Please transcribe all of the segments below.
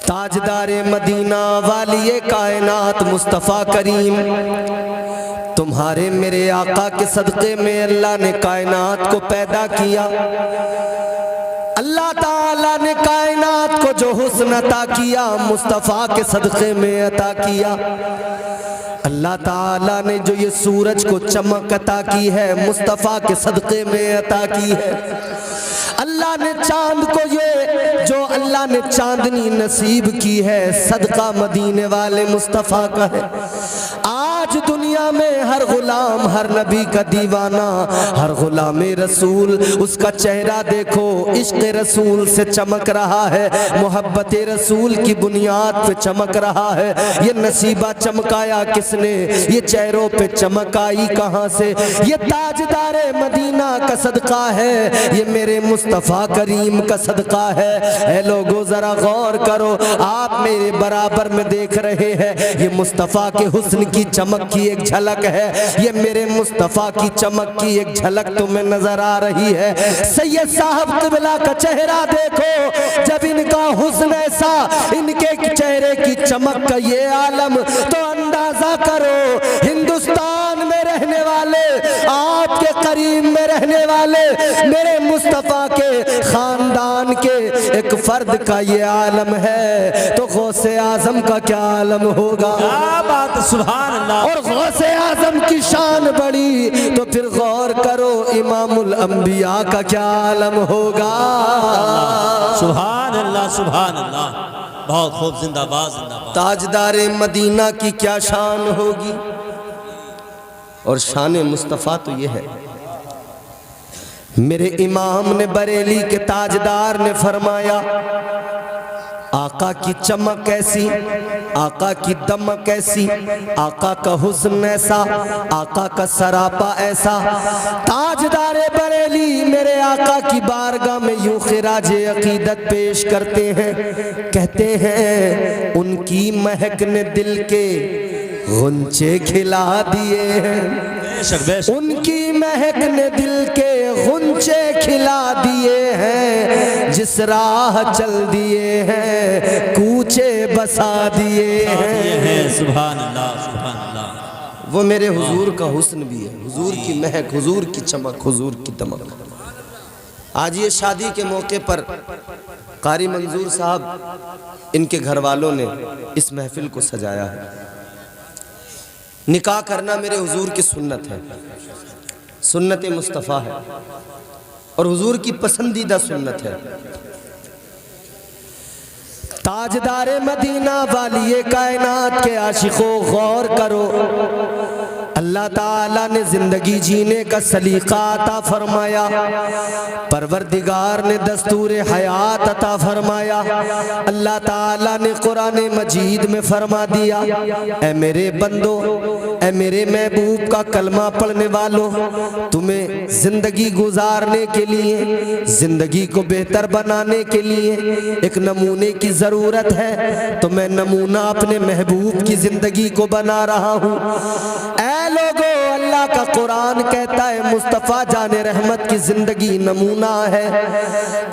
تاجدار مدینہ والی کائنات مصطفیٰ کریم، تمہارے میرے آقا کے صدقے میں اللہ نے کائنات کو پیدا کیا۔ اللہ تعالیٰ نے کائنات کو جو حسن عطا کیا مصطفیٰ کے صدقے میں عطا کیا۔ اللہ تعالیٰ نے جو یہ سورج کو چمک عطا کی ہے مصطفیٰ کے صدقے میں عطا کی ہے۔ اللہ نے چاند کو یہ جو اللہ نے چاندنی نصیب کی ہے صدقہ مدینے والے مصطفیٰ کا ہے۔ آج دنیا میں ہر غلام ہر نبی کا دیوانہ، ہر غلام رسول اس کا چہرہ دیکھو عشق رسول سے چمک رہا ہے، محبت رسول کی بنیاد پہ چمک رہا ہے۔ یہ نصیبہ چمکایا کس نے؟ یہ چہروں پہ چمک آئی کہاں سے؟ یہ تاجدار مدینہ کا صدقہ ہے، یہ میرے مصطفیٰ کریم کا صدقہ ہے۔ اے لوگو ذرا غور کرو، آپ میرے برابر میں دیکھ رہے ہیں، یہ مصطفیٰ کے حسن کی چمک کی ایک جھلک ہے، یہ میرے مصطفیٰ کی چمک کی ایک جھلک تمہیں نظر آ رہی ہے۔ سید صاحب قبلہ کا چہرہ دیکھو، جب ان کا حسن ایسا، ان کے چہرے کی چمک کا یہ عالم، تو اندازہ کرو ہندوستان میں رہنے والے، آپ کے قریب میں رہنے والے، میرے مصطفیٰ کے خاندان کے ایک فرد کا یہ عالم ہے، تو غوث اعظم کا کیا عالم ہوگا؟ کیا بات، سبحان اللہ۔ اور غوث اعظم کی شان بڑی تو پھر غور کرو امام الانبیاء کا کیا عالم ہوگا؟ سبحان اللہ، سبحان اللہ، بہت خوب، زندہ باد، زندہ باد۔ تاجدار مدینہ کی کیا شان ہوگی؟ اور شان مصطفیٰ تو یہ ہے، میرے امام نے بریلی کے تاجدار نے فرمایا، آقا کی چمک ایسی، آقا کی دمک ایسی، آقا کا حسن ایسا، آقا کا سراپا ایسا۔ تاجدار بریلی میرے آقا کی بارگاہ میں یوں خراج عقیدت پیش کرتے ہیں، کہتے ہیں ان کی مہک نے دل کے غنچے کھلا دیے ہیں، ان کی مہک نے دل کے غنچے کھلا دیے ہیں، جس راہ چل دیے ہیں کوچے بسا دیے ہیں۔ سبحان اللہ، سبحان اللہ۔ وہ میرے حضور کا حسن بھی ہے، حضور کی مہک، حضور کی چمک، حضور کی دمک۔ آج یہ شادی کے موقع پر قاری منظور صاحب ان کے گھر والوں نے اس محفل کو سجایا ہے۔ نکاح کرنا میرے حضور کی سنت ہے، سنت مصطفیٰ ہے، اور حضور کی پسندیدہ سنت ہے۔ تاجدار مدینہ والی کائنات کے عاشقوں غور کرو، اللہ تعالیٰ نے زندگی جینے کا سلیقہ عطا فرمایا، پروردگار نے دستور حیات عطا فرمایا۔ اللہ تعالیٰ نے قرآن مجید میں فرما دیا، اے میرے بندو، اے میرے محبوب کا کلمہ پڑھنے والوں، تمہیں زندگی گزارنے کے لیے، زندگی کو بہتر بنانے کے لیے ایک نمونے کی ضرورت ہے، تو میں نمونہ اپنے محبوب کی زندگی کو بنا رہا ہوں۔ اے لوگو، اللہ کا قرآن کہتا ہے مصطفیٰ جان رحمت کی زندگی نمونہ ہے۔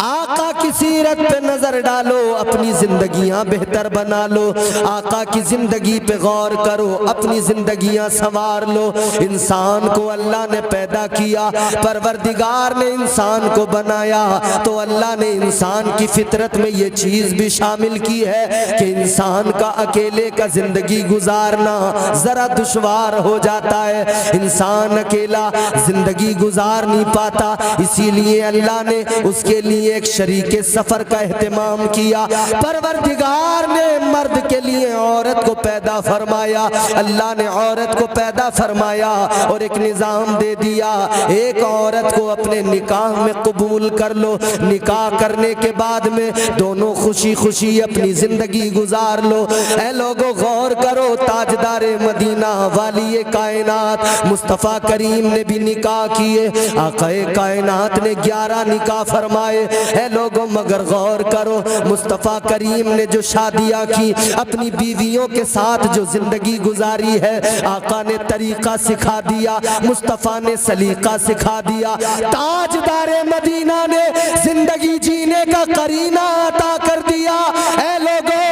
آقا کی سیرت پہ نظر ڈالو، اپنی زندگیاں بہتر بنا لو، آقا کی زندگی پہ غور کرو، اپنی زندگیاں سنوار لو۔ انسان کو اللہ نے پیدا کیا، پروردگار نے انسان کو بنایا، تو اللہ نے انسان کی فطرت میں یہ چیز بھی شامل کی ہے کہ انسان کا اکیلے کا زندگی گزارنا ذرا دشوار ہو جاتا ہے، انسان اکیلا زندگی گزار نہیں پاتا، اسی لیے اللہ نے اس کے لیے ایک شریک سفر کا اہتمام کیا۔ پروردگار نے مرد کے لیے عورت کو پیدا فرمایا، اللہ نے عورت کو پیدا فرمایا اور ایک نظام دے دیا، ایک عورت کو اپنے نکاح میں قبول کر لو، نکاح کرنے کے بعد میں دونوں خوشی خوشی اپنی زندگی گزار لو۔ اے لوگو غور کرو، تاجدار مدینہ والی کائنات مصطفیٰ کریم نے بھی نکاح کیے، آقا کائنات نے 11 نکاح فرمائے۔ اے لوگوں مگر غور کرو، مصطفیٰ کریم نے جو شادیاں کی، اپنی بیویوں کے ساتھ جو زندگی گزاری ہے، آقا نے طریقہ سکھا دیا، مصطفیٰ نے سلیقہ سکھا دیا۔ تاجدار مدینہ نے زندگی جینے کا قرینہ عطا کر دیا۔ اے لوگوں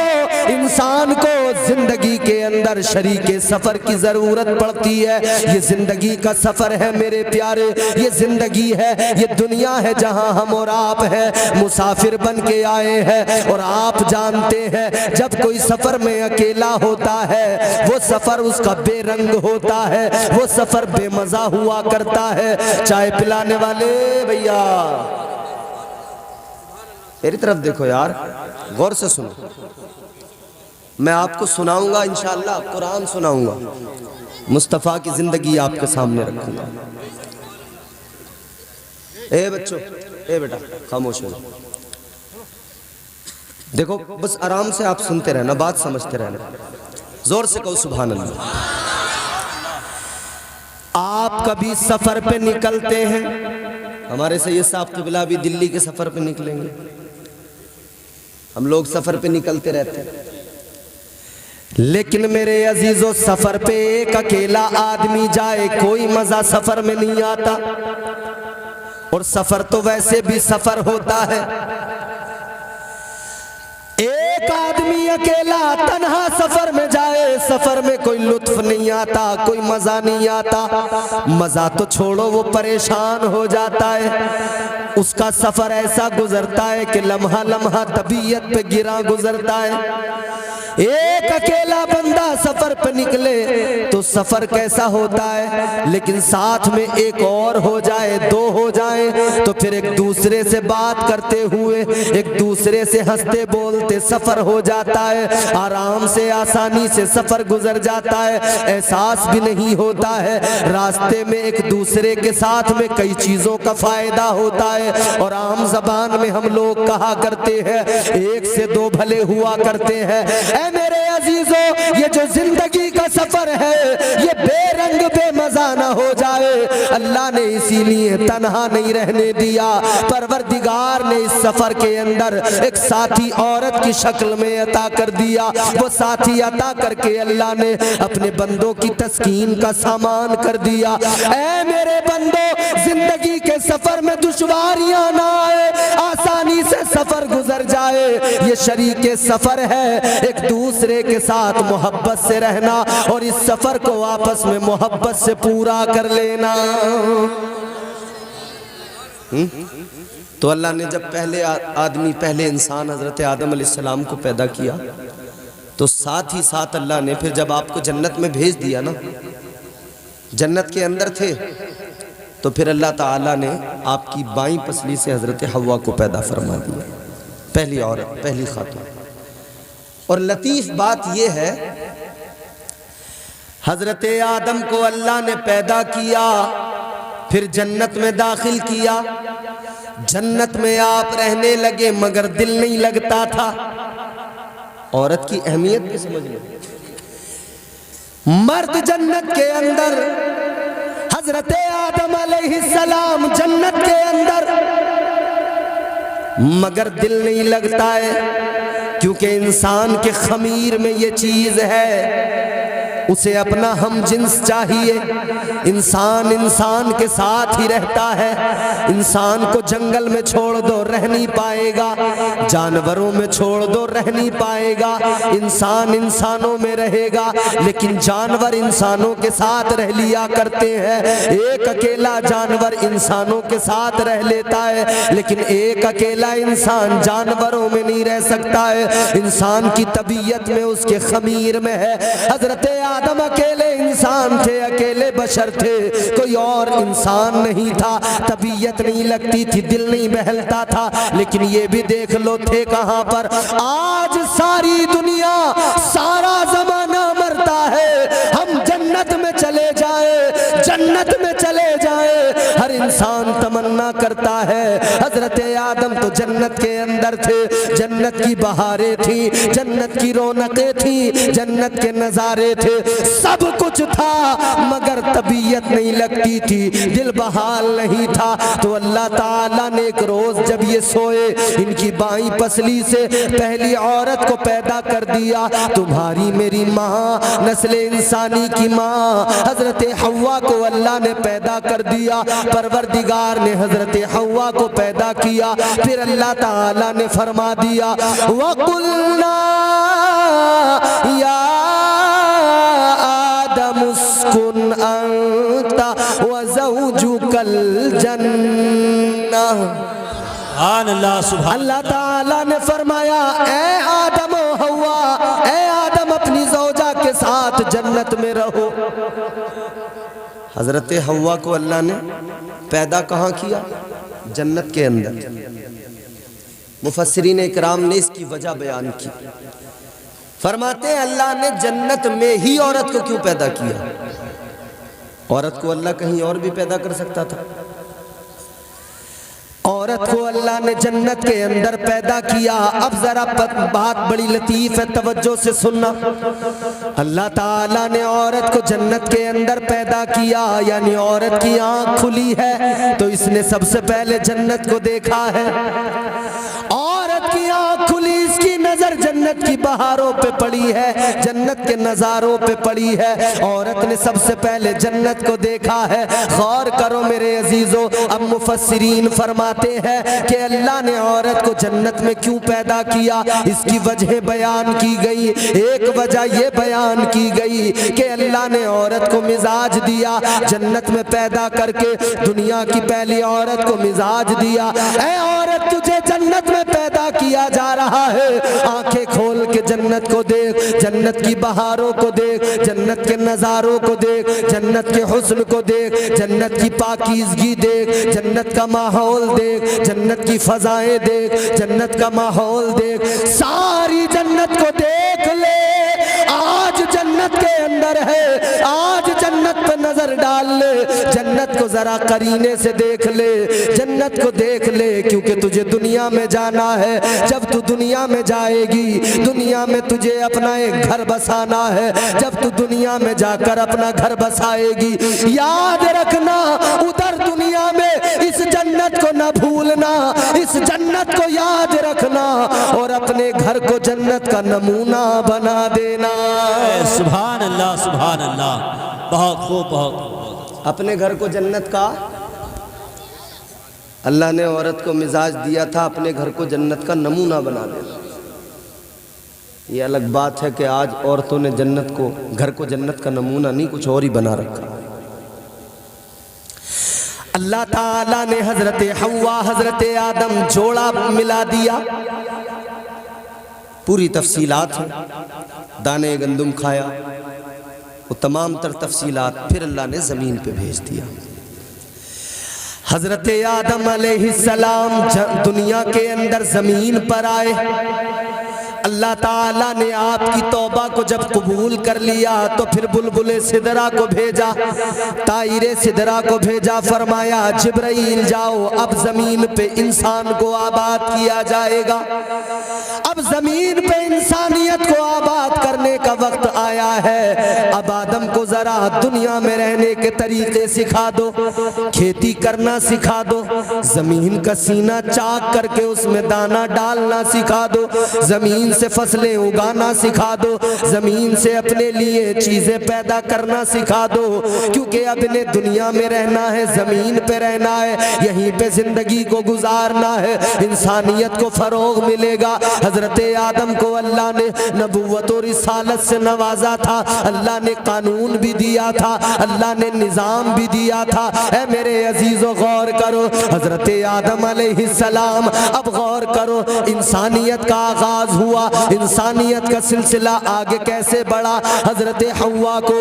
انسان کو زندگی کے اندر شریک سفر کی ضرورت پڑتی ہے۔ یہ زندگی کا سفر ہے میرے پیارے، یہ زندگی ہے، یہ دنیا ہے جہاں ہم اور آپ ہیں مسافر بن کے آئے ہیں۔ اور آپ جانتے ہیں جب کوئی سفر میں اکیلا ہوتا ہے وہ سفر اس کا بے رنگ ہوتا ہے، وہ سفر بے مزہ ہوا کرتا ہے۔ چائے پلانے والے بھیا میری طرف دیکھو یار، غور سے سنو، میں آپ کو سناؤں گا انشاءاللہ، قرآن سناؤں گا، مصطفیٰ کی زندگی آپ کے سامنے رکھوں گا۔ اے بچوں، اے بیٹا خاموش ہو جاؤ، دیکھو بس آرام سے آپ سنتے رہنا، بات سمجھتے رہنا، زور سے کہو سبحان اللہ۔ آپ کبھی سفر پہ نکلتے ہیں، ہمارے سید صاحب قبلہ بھی دلی کے سفر پہ نکلیں گے، ہم لوگ سفر پہ نکلتے رہتے ہیں، لیکن میرے عزیزو سفر پہ ایک اکیلا آدمی جائے کوئی مزہ سفر میں نہیں آتا۔ اور سفر تو ویسے بھی سفر ہوتا ہے، ایک آدمی اکیلا تنہا سفر میں جائے سفر میں کوئی لطف نہیں آتا، کوئی مزہ نہیں آتا۔ مزہ تو چھوڑو وہ پریشان ہو جاتا ہے، اس کا سفر ایسا گزرتا ہے کہ لمحہ لمحہ طبیعت پہ گرا گزرتا ہے۔ ایک اکیلا بندہ سفر پہ نکلے تو سفر کیسا ہوتا ہے، لیکن ساتھ میں ایک اور ہو جائے، دو ہو جائیں تو پھر ایک دوسرے سے بات کرتے ہوئے ایک دوسرے سے ہنستے بولتے سفر ہو جاتا ہے، آرام سے آسانی سے سفر گزر جاتا ہے، احساس بھی نہیں ہوتا ہے۔ راستے میں ایک دوسرے کے ساتھ میں کئی چیزوں کا فائدہ ہوتا ہے، اور عام زبان میں ہم لوگ کہا کرتے ہیں ایک سے دو بھلے ہوا کرتے ہیں۔ اے میرے عزیزو یہ جو زندگی کا سفر ہے یہ بے رنگ بے مزہ نہ ہو جائے، اللہ نے اسی لیے تنہا نہیں رہنے دیا، پروردگار نے اس سفر کے اندر ایک ساتھی عورت کی شکل میں عطا کر دیا۔ وہ ساتھی عطا کر کے اللہ نے اپنے بندوں کی تسکین کا سامان کر دیا۔ اے میرے بندو زندگی کے سفر میں دشواریاں نہ آئے، آسانی سے سفر گزر جائے، یہ شریک سفر ہے، ایک دوسرے کے ساتھ محبت سے رہنا اور اس سفر کو آپس میں محبت سے پورا کر لینا۔ تو اللہ نے جب پہلے آدمی، پہلے انسان حضرت آدم علیہ السلام کو پیدا کیا تو ساتھ ہی ساتھ اللہ نے پھر جب آپ کو جنت میں بھیج دیا نا، جنت کے اندر تھے تو پھر اللہ تعالیٰ نے آپ کی بائیں پسلی سے حضرت حوا کو پیدا فرما دیا، پہلی عورت، پہلی خاتون۔ اور لطیف بات یہ ہے حضرت آدم کو اللہ نے پیدا کیا، پھر جنت میں داخل کیا، جنت میں آپ رہنے لگے مگر دل نہیں لگتا تھا۔ عورت کی اہمیت بھی سمجھ لو، مرد جنت کے اندر، حضرت آدم علیہ السلام جنت کے اندر، مگر دل نہیں لگتا ہے کیونکہ انسان کے خمیر میں یہ چیز ہے، اسے اپنا ہم جنس چاہیے۔ انسان انسان کے ساتھ ہی رہتا ہے، انسان کو جنگل میں چھوڑ دو رہ نہیں پائے گا، جانوروں میں چھوڑ دو رہ نہیں پائے گا، انسان انسانوں میں رہے گا، لیکن جانور انسانوں کے ساتھ رہ لیا کرتے ہیں۔ ایک اکیلا جانور انسانوں کے ساتھ رہ لیتا ہے، لیکن ایک اکیلا انسان جانوروں میں نہیں رہ سکتا ہے، انسان کی طبیعت میں اس کے خمیر میں ہے۔ حضرت آدم اکیلے انسان تھے، اکیلے بشر تھے، کوئی اور انسان نہیں تھا، طبیعت نہیں لگتی تھی، دل نہیں بہلتا تھا، لیکن یہ بھی دیکھ لو تھے کہاں پر؟ آج ساری دنیا، سارا زمانہ مرتا ہے، ہم جنت میں چلے جائیں، جنت میں چلے جائیں، ہر انسان تمنا کرتا ہے۔ حضرت آدم تو جنت کے اندر تھے، جنت کی بہاریں تھیں، جنت کی رونقیں تھیں، جنت کے نظارے تھے، سب کچھ تھا، مگر طبیعت نہیں لگتی تھی، دل بحال نہیں تھا۔ تو اللہ تعالیٰ نے ایک روز جب یہ سوئے، ان کی بائیں پسلی سے پہلی عورت کو پیدا کر دیا، تمہاری میری ماں، نسل انسانی کی ماں حضرت حوا کو اللہ نے پیدا کر دیا۔ پروردگار نے حضرت حوا کو پیدا کیا، پھر اللہ تعالیٰ نے فرما دیا وَقُلْنَا الجنہ۔ سبحان اللہ سبحان اللہ تعالیٰ نے فرمایا اے آدم و حوا، اے آدم اپنی زوجہ کے ساتھ جنت میں رہو۔ حضرت حوا کو اللہ نے پیدا کہاں کیا؟ جنت کے اندر۔ مفسرین اکرام نے اس کی وجہ بیان کی، فرماتے ہیں اللہ نے جنت میں ہی عورت کو کیوں پیدا کیا؟ عورت کو اللہ کہیں اور بھی پیدا کر سکتا تھا۔ عورت کو اللہ نے جنت کے اندر پیدا کیا۔ اب ذرا بات بڑی لطیف ہے، توجہ سے سننا۔ اللہ تعالیٰ نے عورت کو جنت کے اندر پیدا کیا، یعنی عورت کی آنکھ کھلی ہے تو اس نے سب سے پہلے جنت کو دیکھا ہے۔ عورت کی آنکھ کھلی، اس کی نظر جنت کی بہاروں پہ پڑی ہے، جنت کے نظاروں پہ پڑی ہے۔ عورت نے سب سے پہلے جنت کو دیکھا ہے۔ غور کرو میرے عزیزو، اب مفسرین فرماتے ہیں کہ اللہ نے عورت کو جنت میں کیوں پیدا کیا، اس کی وجہ بیان کی گئی۔ ایک وجہ یہ بیان کی گئی کہ اللہ نے عورت کو مزاج دیا، جنت میں پیدا کر کے دنیا کی پہلی عورت کو مزاج دیا۔ اے عورت تجھے جنت میں پیدا کیا جا رہا ہے، آنکھیں کھول کے جنت کو دیکھ، جنت کی بہاروں کو دیکھ، جنت کے نظاروں کو دیکھ، جنت کے حسن کو دیکھ، جنت کی پاکیزگی دیکھ، جنت کا ماحول دیکھ، جنت کی فضائیں دیکھ، جنت کا ماحول دیکھ، ساری جنت کو دیکھ لے۔ آج جنت کے اندر ہے، آج جنت پہ نظر ڈال لے، جنت کو ذرا قرینے سے دیکھ لے، جنت کو دیکھ لے، کیونکہ تجھے دنیا میں جانا ہے۔ جب تو دنیا میں جائے گی، دنیا میں تجھے اپنا ایک گھر بسانا ہے۔ جب تو دنیا میں جا کر اپنا گھر بسائے گی، یاد رکھنا ادھر دنیا میں اس جنت کو نہ بھولنا، اس جنت کو یاد رکھنا اور اپنے گھر کو جنت کا نمونہ بنا دینا۔ سبحان اللہ سبحان اللہ، بہت خوب بہت خوب۔ اپنے گھر کو جنت کا، اللہ نے عورت کو مزاج دیا تھا اپنے گھر کو جنت کا نمونہ بنا دینا۔ یہ الگ بات ہے کہ آج عورتوں نے جنت کو، گھر کو جنت کا نمونہ نہیں کچھ اور ہی بنا رکھا۔ اللہ تعالیٰ نے حضرت حوا حضرت آدم جوڑا ملا دیا، پوری تفصیلات ہیں، دانے گندم کھایا، وہ تمام تر تفصیلات پھر اللہ نے زمین پہ بھیج دیا۔ حضرت آدم علیہ السلام دنیا کے اندر زمین پر آئے۔ اللہ تعالیٰ نے آپ کی توبہ کو جب قبول کر لیا تو پھر بلبل سدرہ کو بھیجا، طائر سدرہ کو بھیجا، فرمایا جبرائیل جاؤ، اب زمین پہ انسان کو آباد کیا جائے گا، اب زمین پہ انسانیت کو آباد کرنے کا وقت آیا ہے۔ اب آدم کو ذرا دنیا میں رہنے کے طریقے سکھا دو، کھیتی کرنا سکھا دو، زمین کا سینہ چاک کر کے اس میں دانہ ڈالنا سکھا دو، زمین سے فصلیں اگانا سکھا دو، زمین سے اپنے لیے چیزیں پیدا کرنا سکھا دو، کیونکہ اب نے دنیا میں رہنا ہے، زمین پہ رہنا ہے، یہیں پہ زندگی کو گزارنا ہے، انسانیت کو فروغ ملے گا۔ حضرت آدم کو اللہ نے نبوت و رسالت سے نوازا تھا، اللہ نے قانون بھی دیا تھا، اللہ نے نظام بھی دیا تھا۔ اے میرے عزیزو غور کرو، حضرت آدم علیہ السلام، اب غور کرو، انسانیت کا آغاز ہوا، انسانیت کا سلسلہ آگے کیسے بڑھا۔ حضرت حوا کو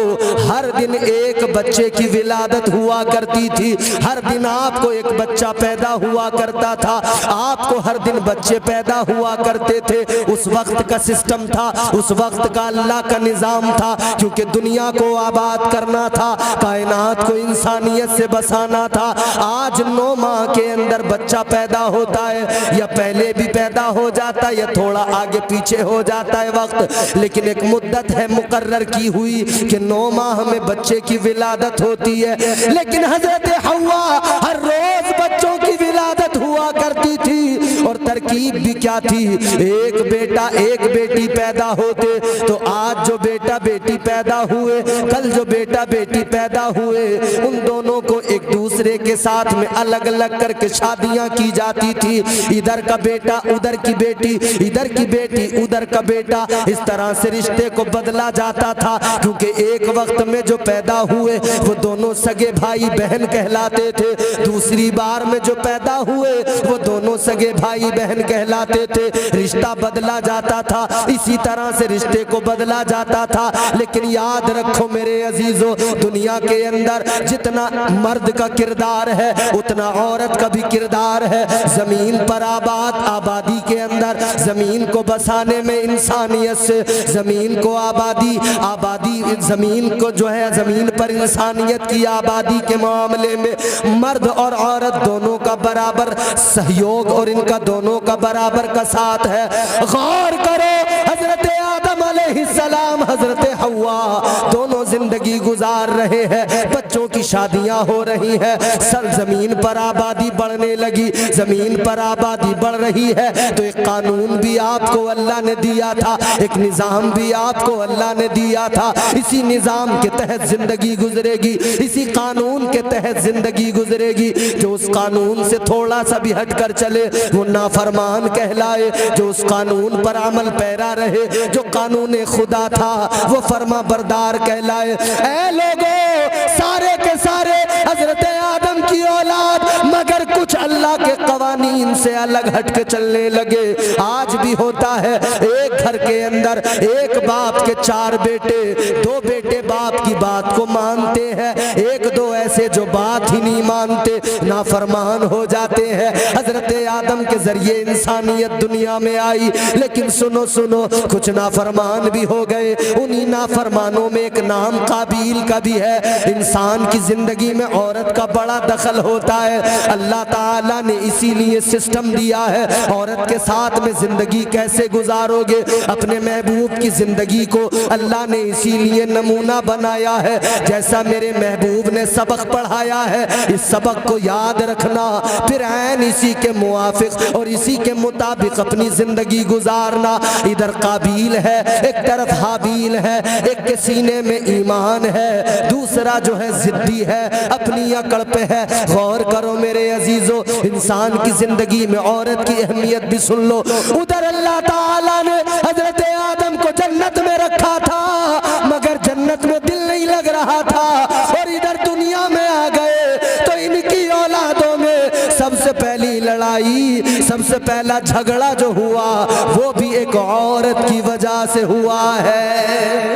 ہر دن ایک بچے کی ولادت ہوا کرتی تھی، ہر دن آپ کو ایک بچہ پیدا ہوا کرتا تھا، آپ کو ہر دن بچے پیدا ہوا کرتے تھے۔ اس وقت کا سسٹم تھا، اس وقت کا اللہ کا نظام تھا، کیونکہ دنیا کو آباد کرنا تھا، کائنات کو انسانیت سے بسانا تھا۔ آج 9 ماہ کے اندر بچہ پیدا ہوتا ہے، یا پہلے بھی پیدا ہو جاتا ہے یا تھوڑا آگے پیچھے ہو جاتا ہے وقت، لیکن ایک مدت ہے مقرر کی ہوئی کہ 9 ماہ میں بچے کی ولادت ہوتی ہے۔ لیکن حضرت حوا ہر روز بچوں کی ولادت ہوا کرتی تھی، اور ترکیب بھی کیا تھی، ایک بیٹا ایک بیٹی پیدا ہوتے، تو آج جو بیٹا بیٹی پیدا ہوئے، کل جو بیٹا بیٹی پیدا ہوئے، ان دونوں کو ایک دوسرے دوسرے کے ساتھ میں الگ الگ کر کے شادیاں کی جاتی تھی، ادھر کا بیٹا ادھر کی بیٹی، ادھر کی بیٹی ادھر کا بیٹا، اس طرح سے رشتے کو بدلا جاتا تھا، کیونکہ ایک وقت میں جو پیدا ہوئے وہ دونوں سگے بھائی بہن کہلاتے تھے، دوسری بار میں جو پیدا ہوئے وہ دونوں سگے بھائی بہن کہلاتے تھے، رشتہ بدلا جاتا تھا، اسی طرح سے رشتے کو بدلا جاتا تھا۔ لیکن یاد رکھو میرے عزیزو، دنیا کے اندر جتنا مرد کا کردار ہے اتنا عورت کا بھی کردار ہے۔ زمین پر آبادی کے اندر، زمین کو بسانے میں انسانیت سے، زمین کو آبادی زمین کو جو ہے زمین پر انسانیت کی آبادی کے معاملے میں مرد اور عورت دونوں کا برابر سہیوگ اور ان کا دونوں کا برابر کا ساتھ ہے۔ غور کرو، حضرت آدم علیہ السلام، حضرت حوا دونوں زندگی گزار رہے ہیں، بچوں کی شادیاں ہو رہی ہیں، زمین پر آبادی بڑھنے لگی، زمین پر آبادی بڑھ رہی ہے تو ایک قانون بھی آپ کو اللہ نے دیا تھا، ایک نظام بھی آپ کو اللہ نے دیا تھا، اسی نظام کے تحت زندگی گزرے گی، اسی قانون کے تحت زندگی گزرے گی۔ جو اس قانون سے تھوڑا سا بھی ہٹ کر چلے وہ نافرمان کہلائے، جو اس قانون پر عمل پیرا رہے، جو قانون خدا تھا وہ فرما بردار کہلائے۔ اے لوگوں، سارے کے سارے حضرت آدم کی اولاد، مگر کچھ اللہ کے قوانین سے الگ ہٹ کے چلنے لگے۔ آج بھی ہوتا ہے، ایک گھر کے اندر ایک باپ کے 4 بیٹے، 2 بیٹے باپ کی بات کو مانتے ہیں، 1-2 ایسے جو بات ہی نہیں مانتے، نافرمان ہو جاتے ہیں۔ حضرت آدم کے ذریعے انسانیت دنیا میں آئی، لیکن سنو کچھ نافرمان بھی ہو گئے۔ انہی نافرمانوں میں ایک نام قابیل کا بھی ہے۔ انسان کی زندگی میں عورت کا بڑا دخل ہوتا ہے، اللہ تعالیٰ نے اسی لیے سسٹم دیا ہے، عورت کے ساتھ میں زندگی کیسے گزارو گے، اپنے محبوب کی زندگی کو اللہ نے اسی لیے نمونہ بنایا ہے۔ جیسا میرے محبوب نے سبق پڑھایا ہے، اس سبق کو یاد رکھنا، پھر عین اسی کے موافق اور اسی کے مطابق اپنی زندگی گزارنا۔ ادھر قابیل ہے، ایک طرف حابیل ہے، ایک کے سینے میں ایمان ہے، دوسرا جو ہے ضدی ہے، اپنی عقل پہ ہے۔ غور کرو میرے عزیزو، انسان کی زندگی میں عورت کی اہمیت بھی سن لو۔ ادھر اللہ تعالیٰ نے حضرت آدم کو جنت میں رکھا تھا، مگر جنت میں دل نہیں لگ رہا تھا، اور ادھر دنیا میں آ گئے تو ان کی اولادوں میں سب سے پہلی لڑائی، سب سے پہلا جھگڑا جو ہوا وہ بھی ایک عورت کی وجہ سے ہوا ہے۔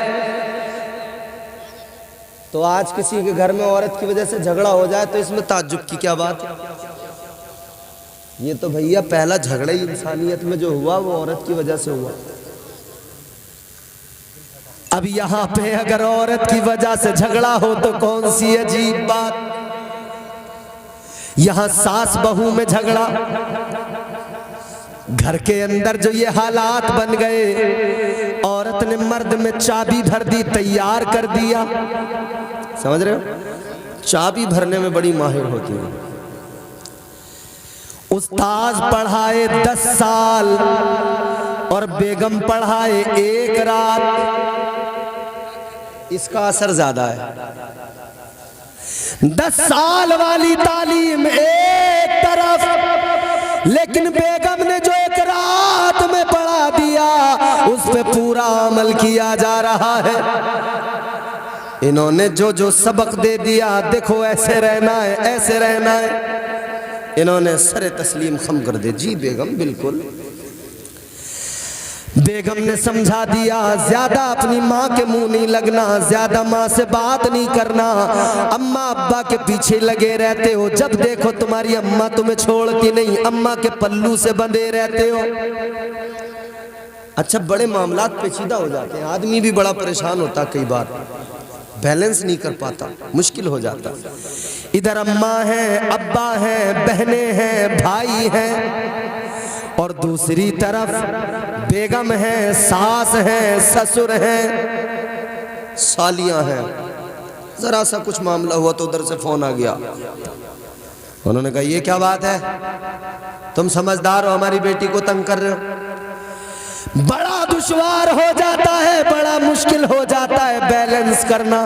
تو آج کسی کے گھر میں عورت کی وجہ سے جھگڑا ہو جائے تو اس میں تعجب کی کیا بات ہے؟ یہ تو بھیا پہلا جھگڑا ہی انسانیت میں جو ہوا وہ عورت کی وجہ سے ہوا۔ اب یہاں پہ اگر عورت کی وجہ سے جھگڑا ہو تو کون سی عجیب بات۔ یہاں ساس بہو میں جھگڑا، گھر کے اندر جو یہ حالات بن گئے، عورت نے مرد میں چابی بھر دی، تیار کر دیا۔ سمجھ رہے ہو؟ چابی بھرنے میں بڑی ماہر ہوتی ہے۔ استاذ پڑھائے 10 سال اور بیگم پڑھائے 1 رات، اس کا اثر زیادہ ہے۔ 10 سال والی تعلیم ایک طرف، لیکن بیگم نے جو 1 رات میں پڑھا دیا اس پہ پورا عمل کیا جا رہا ہے۔ انہوں نے جو سبق دے دیا، دیکھو ایسے رہنا ہے، ایسے رہنا ہے، انہوں نے سر تسلیم خم کر دے، جی بیگم بالکل۔ بیگم نے سمجھا دیا، زیادہ اپنی ماں کے منہ نہیں لگنا، زیادہ ماں سے بات نہیں کرنا، اماں ابا کے پیچھے لگے رہتے ہو، جب دیکھو تمہاری اماں تمہیں چھوڑتی نہیں، اماں کے پلو سے بندھے رہتے ہو۔ اچھا، بڑے معاملات پیچیدہ ہو جاتے ہیں، آدمی بھی بڑا پریشان ہوتا، کئی بار بیلنس نہیں کر پاتا، مشکل ہو جاتا۔ ادھر اماں ہیں، ابا ہیں، بہنیں ہیں، بھائی ہیں، اور دوسری طرف بیگم ہیں، ساس ہیں، سسر ہیں، سالیاں ہیں۔ ذرا سا کچھ معاملہ ہوا تو ادھر سے فون آ گیا، انہوں نے کہا یہ کیا بات ہے، تم سمجھدار ہو، ہماری بیٹی کو تنگ کر رہے ہو۔ بڑا دشوار ہو جاتا ہے، بڑا مشکل ہو جاتا ہے بیلنس بیلنس کرنا.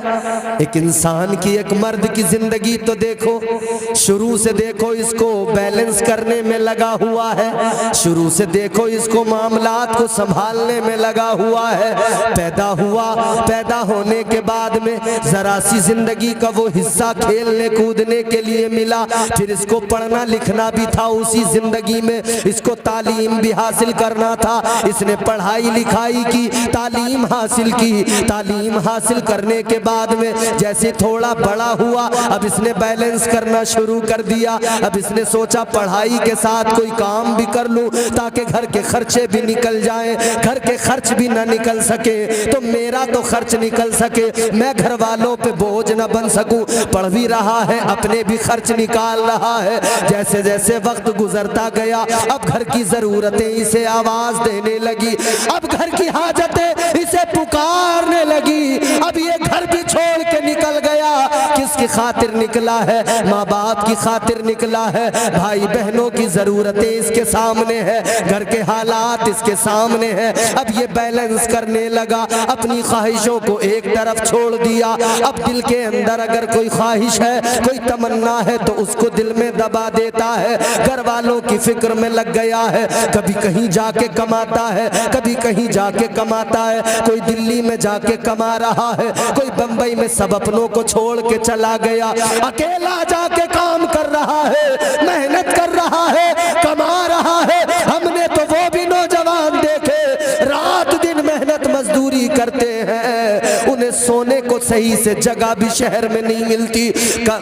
ایک انسان کی, ایک مرد کی زندگی تو دیکھو, شروع سے دیکھو اس کو بیلنس کرنے میں لگا ہوا ہے, شروع سے دیکھو اس کو معاملات کو سنبھالنے میں لگا ہوا ہے. پیدا ہوا, پیدا ہونے کے بعد میں ذرا سی زندگی کا وہ حصہ کھیلنے کودنے کے لیے ملا, پھر اس کو پڑھنا لکھنا بھی تھا اسی زندگی میں, اس کو تعلیم بھی حاصل کرنا تھا. اس نے پڑھائی لکھائی کی, تعلیم حاصل کی. تعلیم حاصل کرنے کے بعد میں جیسے تھوڑا بڑا ہوا, اب اس نے بیلنس کرنا شروع کر دیا. اب اس نے سوچا پڑھائی کے ساتھ کوئی کام بھی کر لوں تاکہ گھر کے خرچے بھی نکل جائیں. گھر کے خرچ بھی نہ نکل سکے تو میرا تو خرچ نکل سکے, میں گھر والوں پہ بوجھ نہ بن سکوں. پڑھ بھی رہا ہے, اپنے بھی خرچ نکال رہا ہے. جیسے جیسے وقت گزرتا گیا, اب گھر کی ضرورتیں اسے آواز دینے لگی, اب گھر کی حاجتیں اسے پکارنے لگی. اب یہ گھر بھی چھوڑ کے نکل گیا. کس کی خاطر نکلا ہے؟ ماں باپ کی خاطر نکلا ہے. بھائی بہنوں کی ضرورتیں اس کے سامنے ہے, گھر کے حالات اس کے سامنے ہے. اب یہ بیلنس کرنے لگا, اپنی خواہشوں کو ایک طرف چھوڑ دیا. اب دل کے اندر اگر کوئی خواہش ہے, کوئی تمنا ہے تو اس کو دل میں دبا دیتا ہے. گھر والوں کی فکر میں لگ گیا ہے, کبھی کہیں جا کے کماتا ہے, کبھی کہیں جا کے کماتا ہے. کوئی دلی میں جا کے کما رہا ہے, کوئی بمبئی میں سب اپنوں کو چھوڑ کے چلا گیا. اکیلا جا کے کام کر رہا ہے, محنت کر رہا ہے, کما رہا ہے. ہم نے تو وہ بھی نوجوان دیکھے رات دن محنت مزدوری کرتے ہیں, انہیں سونے کو صحیح سے جگہ بھی شہر میں نہیں ملتی.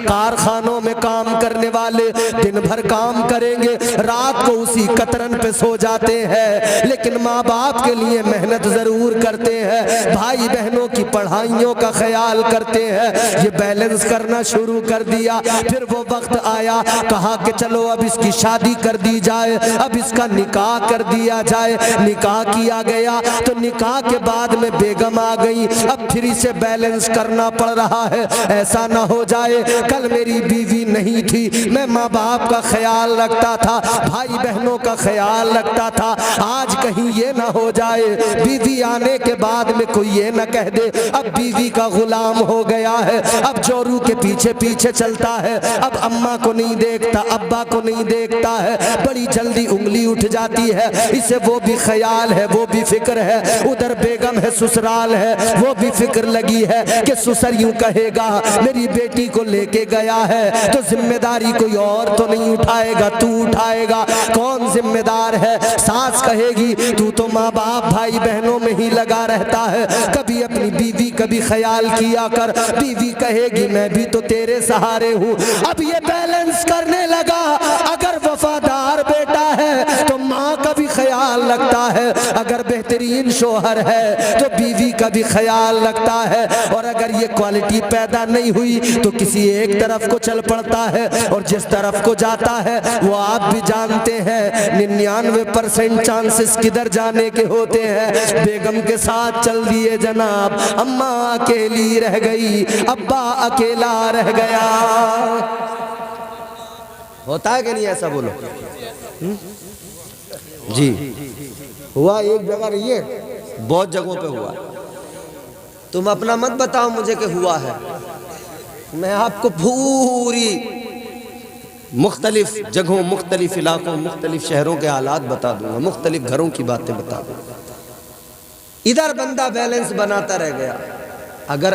کارخانوں میں کام کرنے والے دن بھر کام کریں گے, رات کو اسی قطرن پہ سو جاتے ہیں, لیکن ماں باپ کے لیے محنت ضرور کرتے ہیں, بھائی بہنوں کی پڑھائیوں کا خیال کرتے ہیں. یہ بیلنس کرنا شروع کر دیا. پھر وہ وقت آیا, کہا کہ چلو اب اس کی شادی کر دی جائے, اب اس کا نکاح کر دیا جائے. نکاح کیا گیا تو نکاح کے بعد میں بیگم آ گئی. اب پھر اسے بیلنس کرنا پڑ رہا ہے, ایسا نہ ہو جائے کل میری بیوی نہیں تھی, میں ماں باپ کا خیال رکھتا تھا, بھائی بہنوں کا خیال رکھتا تھا, آج کہیں یہ نہ ہو جائے بیوی آنے کے بعد میں کوئی یہ نہ کہہ دے اب بیوی کا غلام ہو گیا ہے, اب جورو کے پیچھے پیچھے چلتا ہے, اب اماں کو نہیں دیکھتا, ابا کو نہیں دیکھتا ہے. بڑی جلدی انگلی اٹھ جاتی ہے, اسے وہ بھی خیال ہے, وہ بھی فکر ہے. ادھر بیگم ہے, سسرال ہے, وہ بھی فکر لگی ہے کہ سسر یوں کہے گا میری بیٹی کو لے کے گیا ہے تو ذمہ داری کوئی اور تو نہیں اٹھائے گا, تو اٹھائے گا. کون ذمہ دار ہے؟ ساس کہے گی تو تو ماں باپ بھائی بہنوں میں ہی لگا رہتا ہے, کبھی اپنی بیوی کا بھی خیال کیا کر. بیوی کہے گی میں بھی تو تیرے سہارے ہوں. اب یہ بیلنس کرنے لگا, اگر وفادار بیٹا ہے تو ماں کا بھی خیال رکھتا ہے, اگر بہترین شوہر ہے تو بیوی کا بھی خیال رکھتا ہے, اور اگر یہ کوالٹی پیدا نہیں ہوئی تو کسی ایک طرف کو چل پڑتا ہے, اور جس طرف کو جاتا ہے وہ آپ بھی جانتے ہیں 99% چانسز کدھر جانے کے ہوتے ہیں. بیگم کے ساتھ چل دیے جناب, اماں اکیلی رہ گئی, ابا اکیلا رہ گیا. ہوتا ہے کہ نہیں ایسا؟ بولو جی. ہوا ایک جگہ نہیں ہے, بہت جگہوں پہ ہوا. تم اپنا مت بتاؤ مجھے کہ ہوا ہے, میں آپ کو پوری مختلف جگہوں, مختلف علاقوں, مختلف شہروں کے حالات بتا دوں گا, مختلف گھروں کی باتیں بتا دوں گا. ادھر بندہ بیلنس بناتا رہ گیا, اگر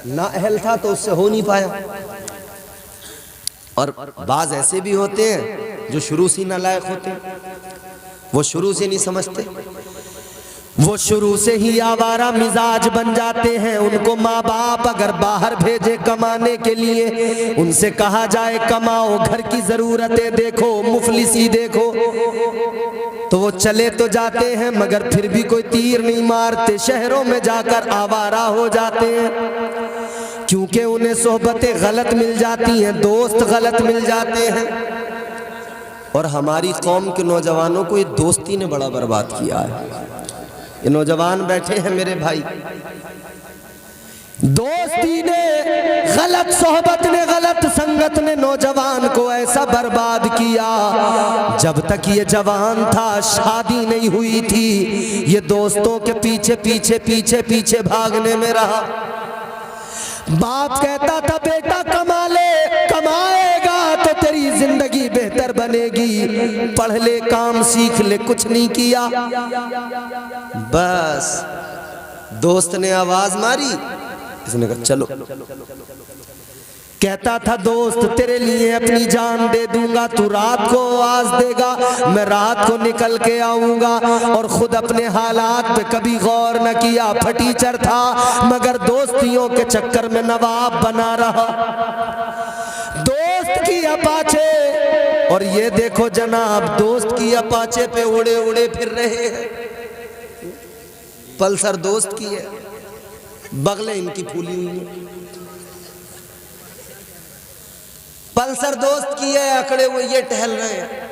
نااہل تھا تو اس سے ہو نہیں پایا. اور بعض ایسے بھی ہوتے ہیں جو شروع سے نالائق ہوتے ہیں, وہ شروع سے نہیں سمجھتے, وہ شروع سے ہی آوارہ مزاج بن جاتے ہیں. ان کو ماں باپ اگر باہر بھیجے کمانے کے لیے, ان سے کہا جائے کماؤ, گھر کی ضرورتیں دیکھو, مفلسی دیکھو, تو وہ چلے تو جاتے ہیں مگر پھر بھی کوئی تیر نہیں مارتے, شہروں میں جا کر آوارہ ہو جاتے ہیں, کیونکہ انہیں صحبتیں غلط مل جاتی ہیں, دوست غلط مل جاتے ہیں. اور ہماری قوم کے نوجوانوں کو یہ دوستی نے بڑا برباد کیا ہے. یہ نوجوان بیٹھے ہیں میرے بھائی, دوستی نے, غلط صحبت نے, غلط سنگت نے نوجوان کو ایسا برباد کیا. جب تک یہ جوان تھا, شادی نہیں ہوئی تھی, یہ دوستوں کے پیچھے پیچھے پیچھے پیچھے بھاگنے میں رہا. باپ کہتا تھا بیٹا کما لے، کمائے گا تو تیری زندگی بہتر بنے گی، پڑھ لے کام سیکھ لے، کچھ نہیں کیا۔ بس دوست نے آواز ماری، اس نے کہا چلو۔ کہتا تھا دوست تیرے لیے اپنی جان دے دوں گا، تو رات کو آواز دے گا، میں رات کو نکل کے آؤں گا، اور خود اپنے حالات پہ کبھی غور نہ کیا، پھٹیچر تھا مگر دوستیوں کے چکر میں نواب بنا رہا، دوست کی اپاچے۔ اور یہ دیکھو جناب دوست کی اپاچے پہ اڑے اڑے پھر رہے ہیں، پلسر دوست کی ہے، بغلیں ان کی پھولی ہوئی ہیں، پلسر دوست کی ہے، اکڑے ہوئے یہ ٹہل رہے ہیں۔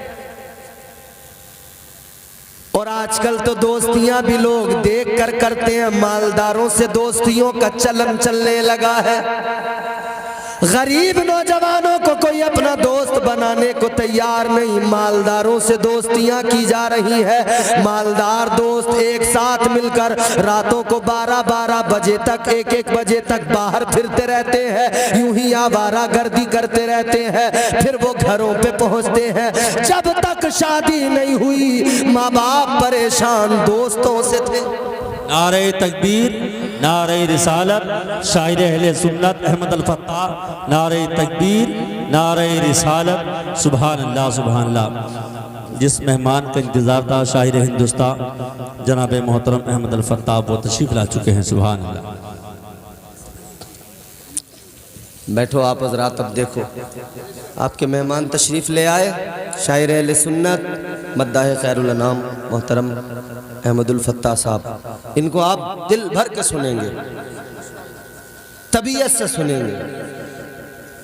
اور آج کل تو دوستیاں بھی لوگ دیکھ کر کرتے ہیں، مالداروں سے دوستیوں کا چلن چلنے لگا ہے، غریب نوجوانوں کو کوئی اپنا دوست بنانے کو تیار نہیں، مالداروں سے دوستیاں کی جا رہی ہے، مالدار دوست ایک ساتھ مل کر راتوں کو 12 بجے تک 1 بجے تک باہر پھرتے رہتے ہیں، یوں ہی آوارہ گردی کرتے رہتے ہیں، پھر وہ گھروں پہ پہنچتے ہیں، جب تک شادی نہیں ہوئی ماں باپ پریشان دوستوں سے تھے۔ نعرہ تکبیر، نعرہ رسالت، شاعر اہل سنت احمد الفتاح، نعرہ تکبیر، نعرہ رسالت، سبحان اللہ سبحان اللہ۔ جس مہمان کا انتظار تھا شاعر ہندوستان جناب محترم احمد الفتاح، وہ تشریف لا چکے ہیں، سبحان اللہ۔ بیٹھو آپ حضرات، اب دیکھو آپ کے مہمان تشریف لے آئے، شاعر اہل سنت مداح خیر الانام محترم احمد الفتاح صاحب، ان کو آپ دل بھر کے سنیں گے، طبیعت سے سنیں گے،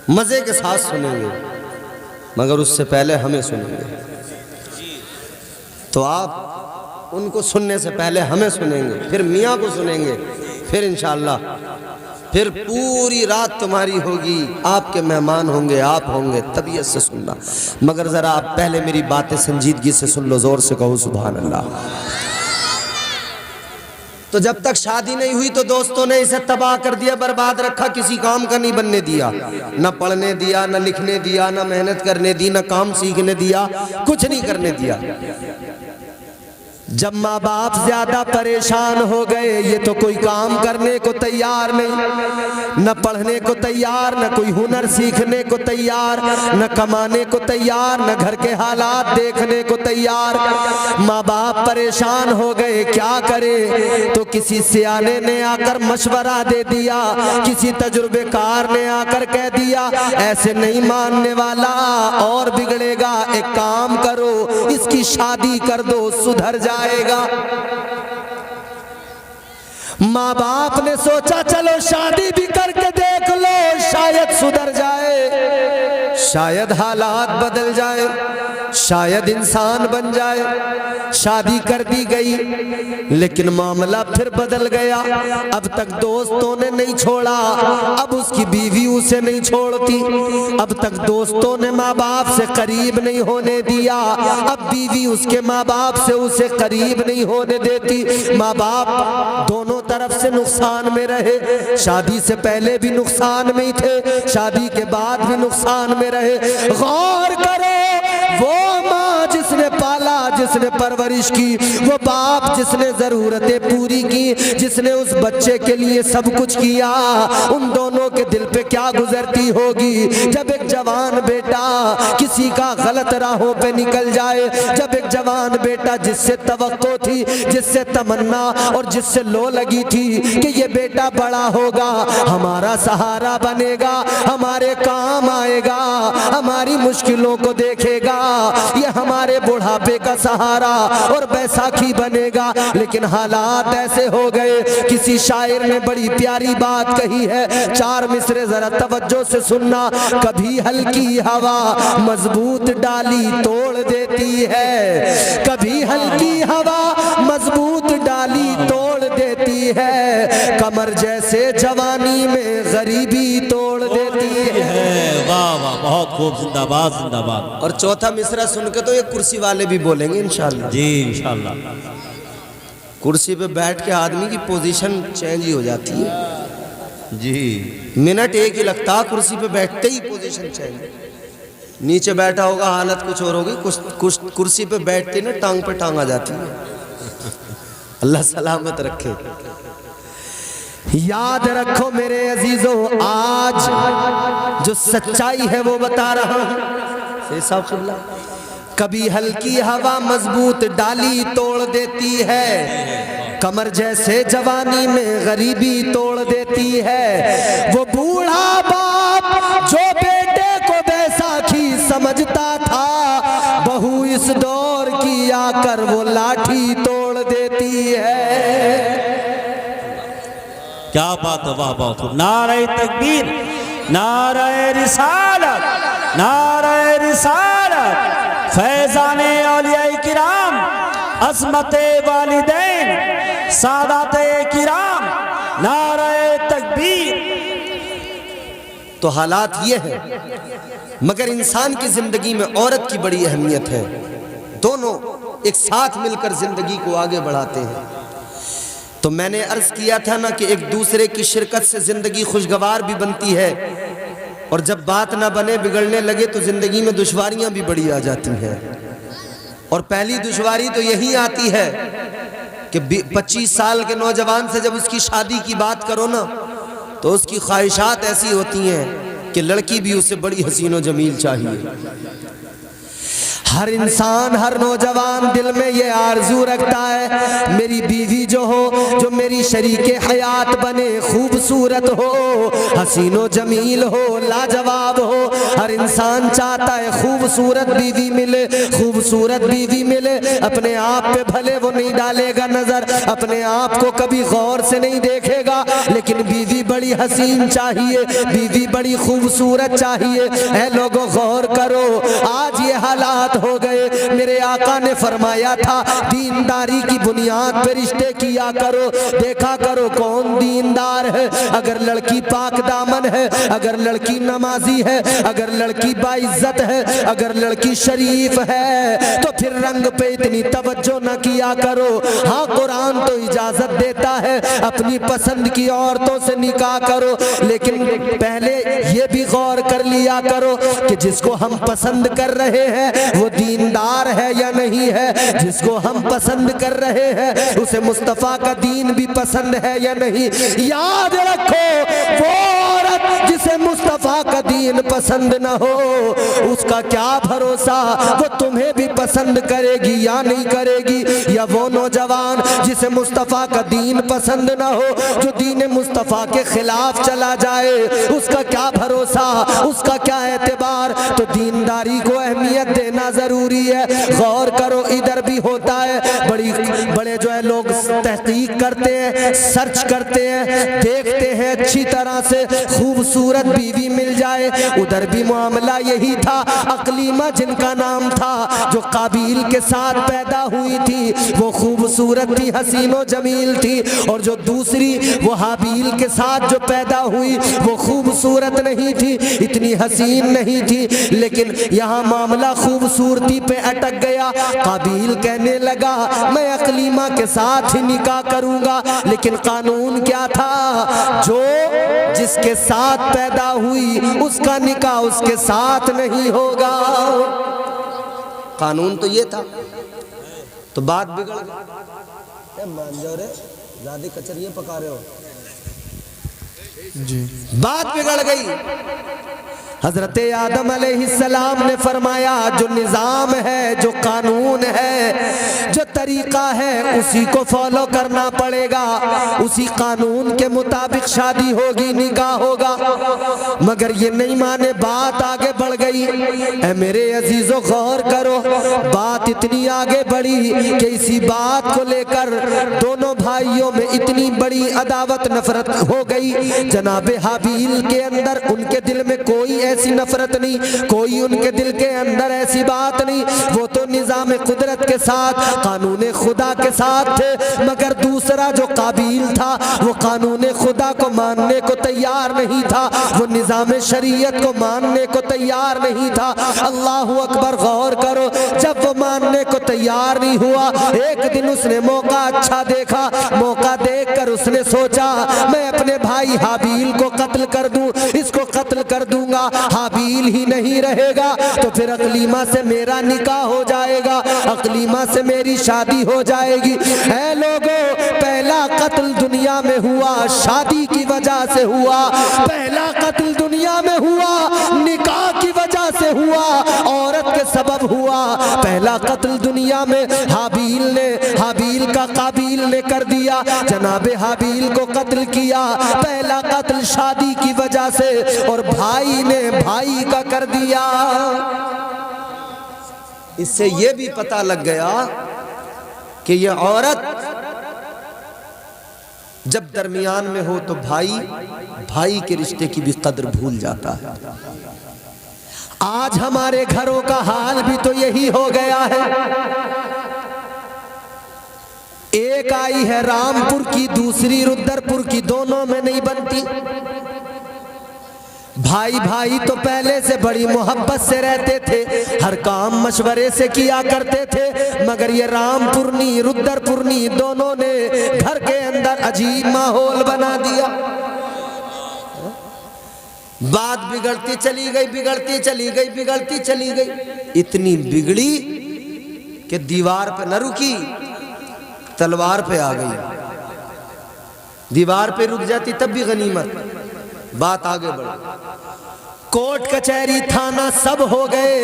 مزے کے ساتھ سنیں گے، مگر اس سے پہلے ہمیں سنیں گے، تو آپ ان کو سننے سے پہلے ہمیں سنیں گے، پھر میاں کو سنیں گے، پھر انشاءاللہ پھر پوری رات تمہاری ہوگی، آپ کے مہمان ہوں گے، آپ ہوں گے، طبیعت سے سننا، مگر ذرا آپ پہلے میری باتیں سنجیدگی سے سن لو، زور سے کہو سبحان اللہ۔ تو جب تک شادی نہیں ہوئی تو دوستوں نے اسے تباہ کر دیا، برباد رکھا، کسی کام کا نہیں بننے دیا، نہ پڑھنے دیا، نہ لکھنے دیا، نہ محنت کرنے دی، نہ کام سیکھنے دیا، کچھ نہیں کرنے دیا۔ جب ماں باپ زیادہ پریشان ہو گئے، یہ تو کوئی کام کرنے کو تیار نہیں، نہ پڑھنے کو تیار، نہ کوئی ہنر سیکھنے کو تیار، نہ کمانے کو تیار، نہ گھر کے حالات دیکھنے کو تیار، ماں باپ پریشان ہو گئے، کیا کرے؟ تو کسی سیانے نے آ کر مشورہ دے دیا، کسی تجربے کار نے آ کر کہہ دیا ایسے نہیں ماننے والا، اور بگڑے گا، ایک کام کرو اس کی شادی کر دو، سدھر جائے گا۔ ماں باپ نے سوچا چلو شادی بھی کر کے دیکھ لو، شاید سدھر جائے، شاید حالات بدل جائے، شاید انسان بن جائے۔ شادی کر دی گئی، لیکن معاملہ پھر بدل گیا، اب تک دوستوں نے نہیں چھوڑا، اب اس کی بیوی اسے نہیں چھوڑتی، اب تک دوستوں نے ماں باپ سے قریب نہیں ہونے دیا، اب بیوی اس کے ماں باپ سے اسے قریب نہیں ہونے دیتی، ماں باپ دونوں طرف سے نقصان میں رہے، شادی سے پہلے بھی نقصان میں ہی تھے، شادی کے بعد بھی نقصان میں رہے۔ غور کرو، وہ ماں جس نے پالا، جس نے پرورش کی، وہ باپ جس نے ضرورتیں پوری کی، جس نے اس بچے کے لیے سب کچھ کیا، ان دونوں کے دل پہ کیا گزرتی ہوگی جب ایک جوان بیٹا کسی کا غلط راہوں پہ نکل جائے، جب ایک جوان بیٹا جس سے توقع تھی، جس سے تمنا اور جس سے لو لگی تھی کہ یہ بیٹا بڑا ہوگا، ہمارا سہارا بنے گا، ہمارے کام آئے گا، ہماری مشکلوں کو دیکھے گا، یہ ہمارے بڑھاپے کا سہارا اور بیساکھی بنے گا، لیکن حالات ایسے ہو گئے۔ کسی شاعر نے بڑی پیاری بات کہی ہے، 4 مصرے ذرا توجہ سے سننا، کبھی ہلکی ہوا مضبوط ڈالی توڑ دیتی ہے، کبھی ہلکی ہوا مضبوط ڈالی توڑ دیتی ہے، کمر جیسے جوانی میں غریبی توڑ دیتی ہے۔ واہ واہ، بہت خوب، زندہ باد زندہ باد۔ اور چوتھا مصرع سن کے تو یہ کرسی والے بھی بولیں گے انشاءاللہ۔ جی انشاءاللہ۔ کرسی پہ بیٹھ کے آدمی کی پوزیشن چینج ہی ہو جاتی ہے، جی منٹ ایک ہی لگتا، کرسی پہ بیٹھتے ہی پوزیشن چاہیے. نیچے بیٹھا ہوگا حالت کچھ اور ہوگی، کرسی پہ بیٹھتے نا ٹانگ پہ ٹانگ آ جاتی ہے. اللہ سلامت رکھے. یاد رکھو میرے عزیزو، آج جو سچائی ہے وہ بتا رہا ہوں. صاحب قبلہ، کبھی ہلکی ہوا مضبوط ڈالی توڑ دیتی ہے، کمر جیسے جوانی میں غریبی توڑ دیتی ہے. وہ بوڑھا باپ جو بیٹے کو بیساکھی سمجھتا تھا، بہو اس دور کی آ کر وہ لاٹھی توڑ دیتی ہے. کیا بات ہے، واہ بات. نعرہ تکبیر، نعرہ رسالت، نعرہ رسالت، فیضان اولیاء کرام، عظمت والدین، سادات کرام، نعرہ تکبیر. تو حالات یہ ہیں، مگر انسان کی زندگی میں عورت کی بڑی اہمیت ہے. دونوں ایک ساتھ مل کر زندگی کو آگے بڑھاتے ہیں. تو میں نے عرض کیا تھا نا کہ ایک دوسرے کی شرکت سے زندگی خوشگوار بھی بنتی ہے، اور جب بات نہ بنے بگڑنے لگے تو زندگی میں دشواریاں بھی بڑی آ جاتی ہیں. اور پہلی دشواری تو یہی آتی ہے کہ 25 سال کے نوجوان سے جب اس کی شادی کی بات کرو نا تو اس کی خواہشات ایسی ہوتی ہیں کہ لڑکی بھی اسے بڑی حسین و جمیل چاہیے. ہر انسان، ہر نوجوان دل میں یہ آرزو رکھتا ہے میری بیوی جو ہو، جو میری شریک حیات بنے، خوبصورت ہو، حسین و جمیل ہو، لاجواب ہو. ہر انسان چاہتا ہے خوبصورت بیوی ملے، خوبصورت بیوی ملے. اپنے آپ پہ بھلے وہ نہیں ڈالے گا نظر، اپنے آپ کو کبھی غور سے نہیں دیکھے گا، لیکن بیوی بڑی حسین چاہیے، بیوی بڑی خوبصورت چاہیے. اے لوگو غور کرو، آج یہ حالات ہو گئے. میرے آقا نے فرمایا تھا دینداری کی بنیاد پہ رشتے کیا کرو. دیکھا کرو کون دیندار ہے. اگر لڑکی پاک دامن ہے، اگر لڑکی نمازی ہے، اگر لڑکی باعزت ہے، اگر لڑکی شریف ہے، تو پھر رنگ پہ اتنی توجہ نہ کیا کرو. ہاں قرآن تو اجازت دیتا ہے اپنی پسند کی عورتوں سے نکاح کرو، لیکن پہلے یہ بھی غور کر لیا کرو کہ جس کو ہم پسند کر رہے ہیں وہ دیندار ہے یا نہیں ہے. جس کو ہم پسند کر رہے ہیں اسے مصطفیٰ کا دین بھی پسند ہے یا نہیں. یاد رکھو وہ عورت جسے مصطفیٰ کا دین پسند نہ ہو، اس کا کیا بھروسہ وہ تمہیں بھی پسند کرے گی یا نہیں کرے گی. یا وہ نوجوان جسے مصطفیٰ کا دین پسند نہ ہو، جو دین مصطفیٰ کے خلاف چلا جائے، اس کا کیا بھروسہ، اس کا کیا اعتبار. تو دینداری کو اہمیت دینا ضروری ہے. غور کرو ادھر بھی ہوتا ہے، بڑے جو ہے لوگ تحقیق کرتے ہیں، سرچ کرتے ہیں، دیکھتے ہیں اچھی طرح سے خوبصورت بیوی مل جائے. ادھر بھی معاملہ یہی تھا. اقلیمہ جن کا نام تھا، جو قابیل کے ساتھ پیدا ہوئی تھی، وہ خوبصورت تھی، حسین و جمیل تھی. اور جو دوسری وہ حابیل کے ساتھ جو پیدا ہوئی وہ خوبصورت نہیں تھی، اتنی حسین نہیں تھی. لیکن یہاں معاملہ خوبصورتی پہ اٹک گیا. قابیل کہنے لگا میں اقلیمہ کے ساتھ ہی نکاح کروں گا، لیکن قانون کیا تھا؟ جو جس کے ساتھ پیدا ہوئی اس کا نکاح اس کے ساتھ نہیں ہوگا. قانون تو یہ تھا. تو بات بگڑ گئی. مان جاؤ رے، زیادہ کچریے پکا رہے ہو. جی بات بگڑ گئی. حضرت آدم علیہ السلام نے فرمایا جو نظام ہے، جو قانون ہے، جو طریقہ ہے، اسی کو فالو کرنا پڑے گا. اسی قانون کے مطابق شادی ہوگی، نکاح ہوگا. مگر یہ نہیں مانے، بات آگے بڑھ گئی. اے میرے عزیزو غور کرو، بات اتنی آگے بڑھی کہ اسی بات کو لے کر دونوں بھائیوں میں اتنی بڑی عداوت نفرت ہو گئی. جناب حابیل کے اندر ان کے دل میں کوئی ایسی نفرت نہیں، کوئی ان کے دل کے اندر ایسی بات نہیں، وہ تو نظام قدرت کے ساتھ قانون خدا کے ساتھ تھے، مگر دوسرا جو قابیل تھا وہ قانون خدا کو ماننے کو تیار نہیں تھا، وہ نظام شریعت کو ماننے کو تیار نہیں تھا۔ اللہ اکبر، غور کرو، جب وہ ماننے کو تیار نہیں ہوا، ایک دن اس نے موقع اچھا دیکھا، موقع دیکھ کر اس نے سوچا میں اپنے بھائی حابیل کو قتل کر دوں، اس کو قتل کر دوں گا، حابیل ہی نہیں رہے گا تو پھر اقلیمہ سے میرا نکاح ہو جائے گا، اقلیمہ سے میری شادی ہو جائے گی۔ اے لوگو، پہلا قتل دنیا میں ہوا شادی کی وجہ سے ہوا، پہلا قتل دنیا میں ہوا نکاح کی وجہ سے ہوا، عورت کے سبب ہوا۔ پہلا قتل دنیا میں حابیل کا قابیل نے کر دیا، جناب حابیل کو قتل کیا، پہلا قتل شادی کی وجہ سے، اور بھائی نے بھائی کا کر دیا۔ اس سے یہ بھی پتہ لگ گیا کہ یہ عورت جب درمیان میں ہو تو بھائی کے رشتے کی بھی قدر بھول جاتا ہے۔ آج ہمارے گھروں کا حال بھی تو یہی ہو گیا ہے، ایک آئی ہے رامپور کی، دوسری رودرپور کی، دونوں میں نہیں بنتی۔ بھائی تو پہلے سے بڑی محبت سے رہتے تھے، ہر کام مشورے سے کیا کرتے تھے، مگر یہ رامپورنی رودرپورنی دونوں نے گھر کے اندر عجیب ماحول بنا دیا۔ بات بگڑتی چلی گئی، اتنی بگڑی کہ دیوار پہ نہ رکی، تلوار پہ آ گئی۔ دیوار پہ رک جاتی تب بھی غنیمت، بات آگے بڑھ، کوٹ کچہری تھانہ سب ہو گئے،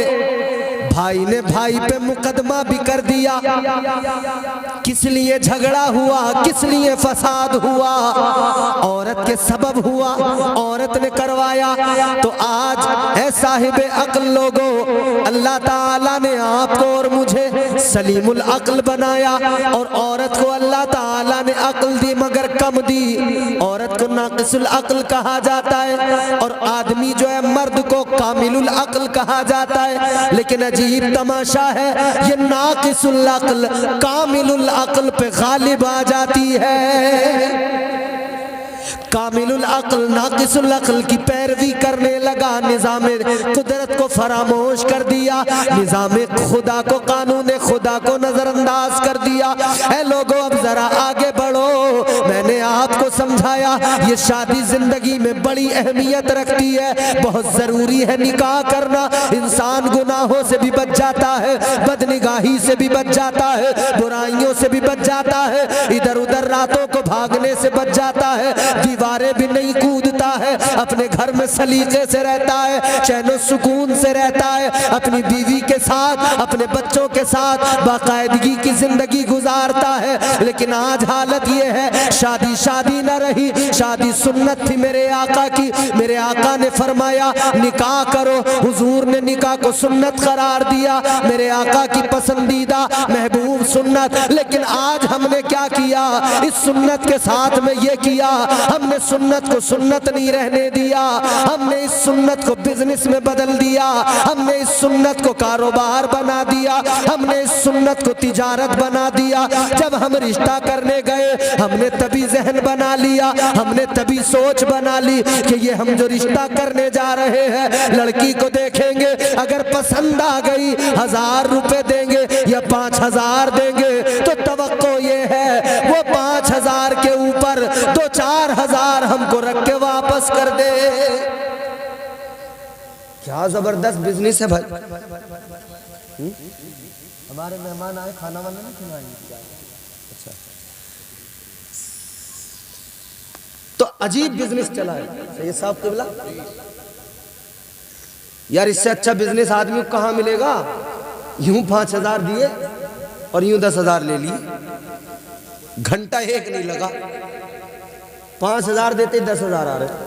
بھائی نے بھائی پہ مقدمہ بھی کر دیا۔ کس لیے جھگڑا ہوا، کس لیے فساد ہوا؟ عورت کے سبب ہوا، عورت نے کروایا۔ تو آج اے صاحب عقل لوگو، اللہ تعالیٰ نے آپ کو اور مجھے سلیم العقل بنایا، اور عورت کو اللہ تعالیٰ نے عقل دی مگر کم دی، عورت کو ناقص العقل کہا جاتا ہے، اور آدمی جو ہے مرد کو کامل العقل کہا جاتا ہے۔ لیکن عجیب تماشا ہے، یہ ناقص العقل کامل العقل پہ غالب آ جاتی ہے۔ کامل العقل ناقص العقل کی پیروی کرنے لگا، نظام قدرت کو فراموش کر دیا، نظام خدا کو، قانون خدا کو نظر انداز کر دیا۔ اے لوگوں، اب ذرا آگے بڑھو، میں نے آپ کو سمجھایا یہ شادی زندگی میں بڑی اہمیت رکھتی ہے، بہت ضروری ہے نکاح کرنا، انسان گناہوں سے بھی بچ جاتا ہے، بدنگاہی سے بھی بچ جاتا ہے، برائیوں سے بھی بچ جاتا ہے، ادھر ادھر راتوں کو بھاگنے سے بچ جاتا ہے، دیواریں بھی نہیں کودتا ہے، اپنے گھر میں سلیقے سے رہتا ہے، چین و سکون سے رہتا ہے، اپنی بیوی کے ساتھ، اپنے بچوں کے ساتھ باقاعدگی کی زندگی گزارتا ہے۔ لیکن آج حالت یہ ہے، شادی نہ رہی، شادی سنت تھی میرے آقا کی، میرے آقا نے فرمایا نکاح کرو، حضور نے نکاح کو سنت قرار دیا، میرے آقا کی پسندیدہ محبوب سنت۔ لیکن آج ہم نے کیا کیا؟ اس سنت کے ساتھ میں یہ کیا، ہم نے سنت کو سنت نہیں رہنے دیا، ہم نے اس سنت کو بزنس میں بدل دیا، ہم نے اس سنت کو کاروبار بنا دیا، ہم نے اس سنت کو تجارت بنا دیا۔ جب ہم رشتہ کرنے گئے ہم نے تبھی ذہن بنا لیا، ہم نے تبھی سوچ بنا لی کہ یہ ہم جو رشتہ کرنے جا رہے ہیں، لڑکی کو دیکھیں گے، اگر پسند آ گئی 1000 روپے دیں گے یا 5000 دیں گے، تو توقع یہ ہے وہ 5000 کے اوپر 2-4 ہم کو رکھ کے واپس کر دے۔ کیا زبردست بزنس ہے بھائی۔ ہمارے مہمان آئے، کھانا وانا نہیں کھلائیں گے؟ اچھا، تو عجیب بزنس چلا ہے سید صاحب قبلہ۔ یار اس سے اچھا بزنس آدمی کو کہاں ملے گا؟ یوں 5000 دیے اور یوں 10000 لے لیے، گھنٹہ ایک نہیں لگا، 5000 دیتے 10000 آ رہے۔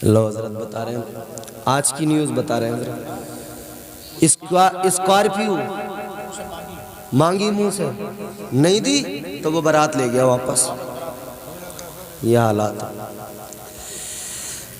لو حضرت بتا رہے ہیں، آج کی نیوز بتا رہے ہیں، اسکارپیو مانگی منہ سے نہیں دی تو وہ بارات لے گیا واپس۔ یہ حالات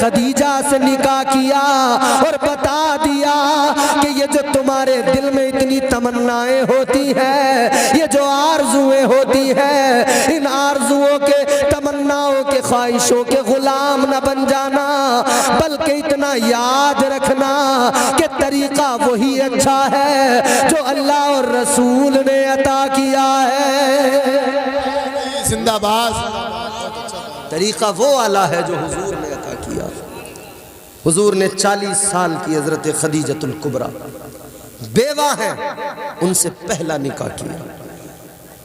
خدیجہ سے نکاح کیا اور بتا دیا کہ یہ جو تمہارے دل میں اتنی تمنائیں ہوتی ہیں، یہ جو آرزویں ہوتی ہیں، ان آرزوؤں کے تمناؤں کے خواہشوں کے غلام نہ بن جانا، بلکہ اتنا یاد رکھنا کہ طریقہ وہی اچھا ہے جو اللہ اور رسول نے عطا کیا ہے۔ زندہ باد۔ طریقہ وہ والا ہے جو حضور نے عطا کیا۔ حضور نے 40 سال کی حضرت خدیجۃ الکبریٰ بیوہ ہیں، ان سے پہلا نکاح کیا۔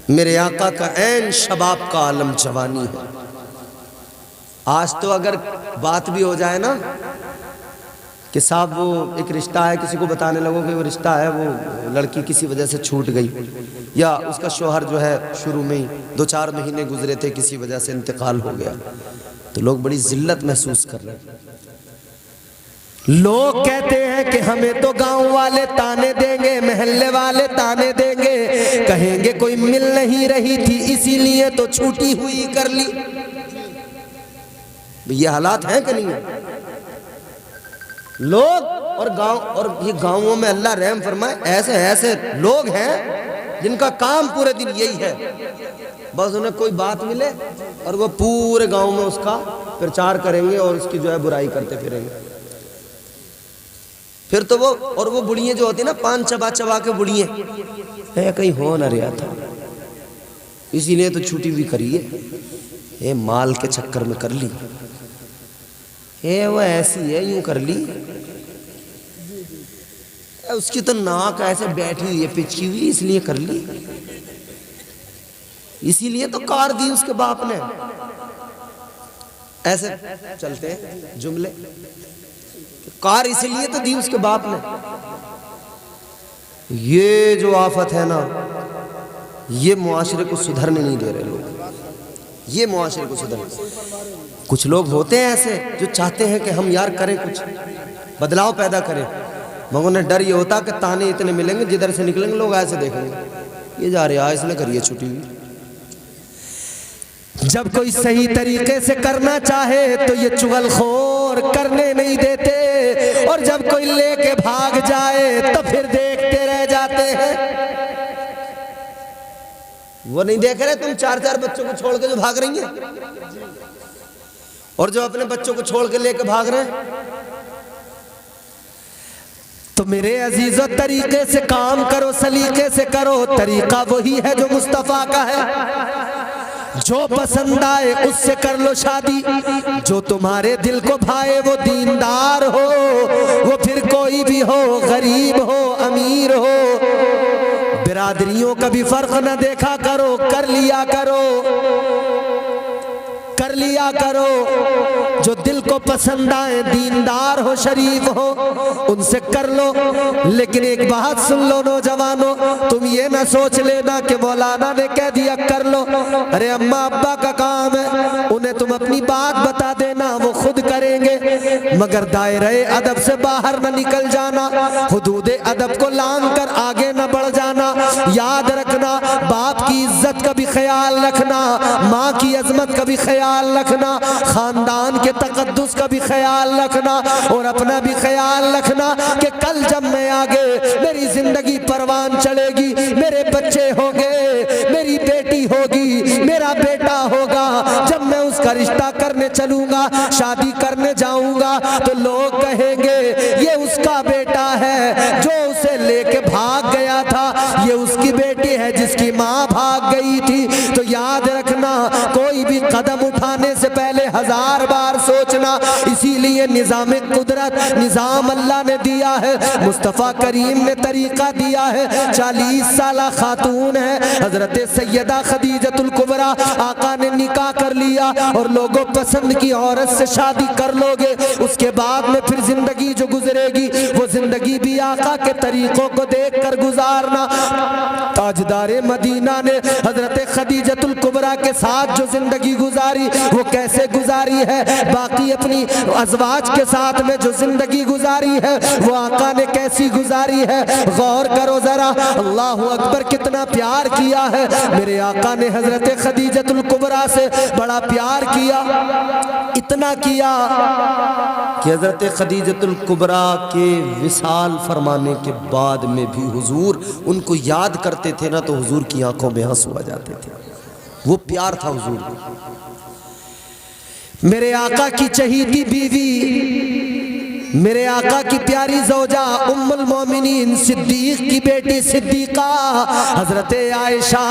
میرے آقا کا عین شباب کا عالم جوانی ہے۔ آج تو اگر بات بھی ہو جائے نا کہ صاحب وہ ایک رشتہ ہے، کسی کو بتانے لگو کہ وہ رشتہ ہے، وہ لڑکی کسی وجہ سے چھوٹ گئی، یا اس کا شوہر جو ہے شروع میں ہی 2-4 مہینے گزرے تھے کسی وجہ سے انتقال ہو گیا، تو لوگ بڑی ذلت محسوس کر رہے ہیں۔ لوگ کہتے ہیں کہ ہمیں تو گاؤں والے تانے دیں گے، محلے والے تانے دیں گے، کہیں گے کوئی مل نہیں رہی تھی اسی لیے تو چھوٹی ہوئی کر لی۔ یہ حالات ہیں کہ نہیں ہیں؟ لوگ اور گاؤں، اور یہ گاؤں میں اللہ رحم فرمائے، ایسے لوگ ہیں جن کا کام پورے دن یہی ہے، بس انہیں کوئی بات ملے اور وہ پورے گاؤں میں اس کا پرچار کریں گے اور اس کی جو ہے برائی کرتے پھریں گے۔ پھر تو وہ بڑیاں جو ہوتی ہیں نا، پان چبا چبا کے بڑیاں، کہیں ہو نہ رہا تھا اسی لیے تو چھوٹی بھی کری ہے، مال کے چکر میں کر لی، وہ ایسی ہے، یوں کر لی، اس کی تو ناک ایسے بیٹھی ہوئی ہے پچکی ہوئی، اس لیے کر لی، اسی لیے تو کار دی اس کے باپ نے۔ ایسے چلتے ہیں جملے، کار اسی لیے تو دی اس کے باپ نے۔ یہ جو آفت ہے نا، یہ معاشرے کو سدھرنے نہیں دے رہے لوگ، یہ معاشرے کو سدھرنے۔ کچھ لوگ ہوتے ہیں ایسے جو چاہتے ہیں کہ ہم یار کریں، کچھ بدلاؤ پیدا کریں، مگر انہیں ڈر یہ ہوتا کہ تانے اتنے ملیں گے، جدھر سے نکلیں گے لوگ ایسے دیکھیں گے، یہ جا رہے اس نے کریے چھٹی ہوئی۔ جب کوئی صحیح طریقے سے کرنا چاہے تو یہ چغل خور کرنے نہیں دیتے، اور جب کوئی لے کے بھاگ جائے تو پھر دیکھتے رہ جاتے ہیں۔ وہ نہیں دیکھ رہے تم 4 بچوں کو چھوڑ کے جو بھاگ رہی ہیں، اور جو اپنے بچوں کو چھوڑ کے لے کے بھاگ رہے ہیں۔ تو میرے عزیزو طریقے سے کام کرو، سلیقے سے کرو، طریقہ وہی ہے جو مصطفیٰ کا ہے۔ جو پسند آئے اس سے کر لو شادی، جو تمہارے دل کو بھائے وہ دیندار ہو، وہ پھر کوئی بھی ہو، غریب ہو امیر ہو، برادریوں کا بھی فرق نہ دیکھا کرو، کر لیا کرو جو دل کو پسند آئے، دیندار ہو شریف ہو، ان سے کر لو۔ لیکن ایک بات سن لو نوجوانوں، تم یہ نہ سوچ لینا کہ مولانا نے کہہ دیا کر لو، ارے اماں ابا کا کام ہے، انہیں تم اپنی بات بتا دینا، وہ خود کریں گے، مگر دائرہ ادب سے باہر نہ نکل جانا، حدود ادب کو لانگ کر آگے نہ بڑھ جانا۔ یاد رکھنا، باپ کی عزت کا بھی خیال رکھنا، ماں کی عظمت کا بھی خیال رکھنا، خاندان کے تقدس کا بھی خیال رکھنا، اور اپنا بھی خیال رکھنا کہ کل جب میں آگے میری زندگی پروان چلے گی، میرے بچے ہوں گے، میری بیٹی ہوگی، میرا بیٹا ہوگا، جب میں اس کا رشتہ کرنے چلوں گا، شادی کرنے جاؤں گا، تو لوگ کہیں گے یہ اس کا بیٹا ہے جو اسے لے کے بھاگ گیا تھا، یہ اس کی بیٹی ہے جس کی ماں بھاگ گئی تھی۔ تو یاد رکھنا، کوئی بھی قدم اٹھانے سے پہلے 1000 بار سوچنا۔ اسی لیے نظام قدرت، نظام اللہ نے دیا ہے، مصطفیٰ کریم نے طریقہ دیا ہے۔ 40 سالہ خاتون ہے حضرت سیدہ خدیجۃ الکبریٰ، آقا نے نکاح کر لیا اور لوگوں پسند کی عورت سے شادی کر لوگے، اس کے بعد میں پھر زندگی جو گزرے گی وہ زندگی بھی آقا کے طریقوں کو دیکھ کر گزارنا۔ تاجدار مدینہ نے حضرت خدیجۃ الکبریٰ کبریٰ کے ساتھ جو زندگی گزاری وہ کیسے گزاری ہے، باقی اپنی ازواج کے ساتھ میں جو زندگی گزاری ہے وہ آقا نے کیسی گزاری ہے، غور کرو ذرا، اللہ اکبر، کتنا پیار کیا ہے میرے آقا نے حضرت خدیجۃ الکبریٰ سے، بڑا پیار کیا، اتنا کیا کہ حضرت خدیجۃ الکبریٰ کے وصال فرمانے کے بعد میں بھی حضور ان کو یاد کرتے تھے نا تو حضور کی آنکھوں میں آنسو آ جاتے تھے، وہ پیار تھا حضور کو۔ میرے آقا کی چہیتی بیوی، میرے آقا کی پیاری زوجہ ام المومنین صدیق کی بیٹی صدیقہ حضرت عائشہ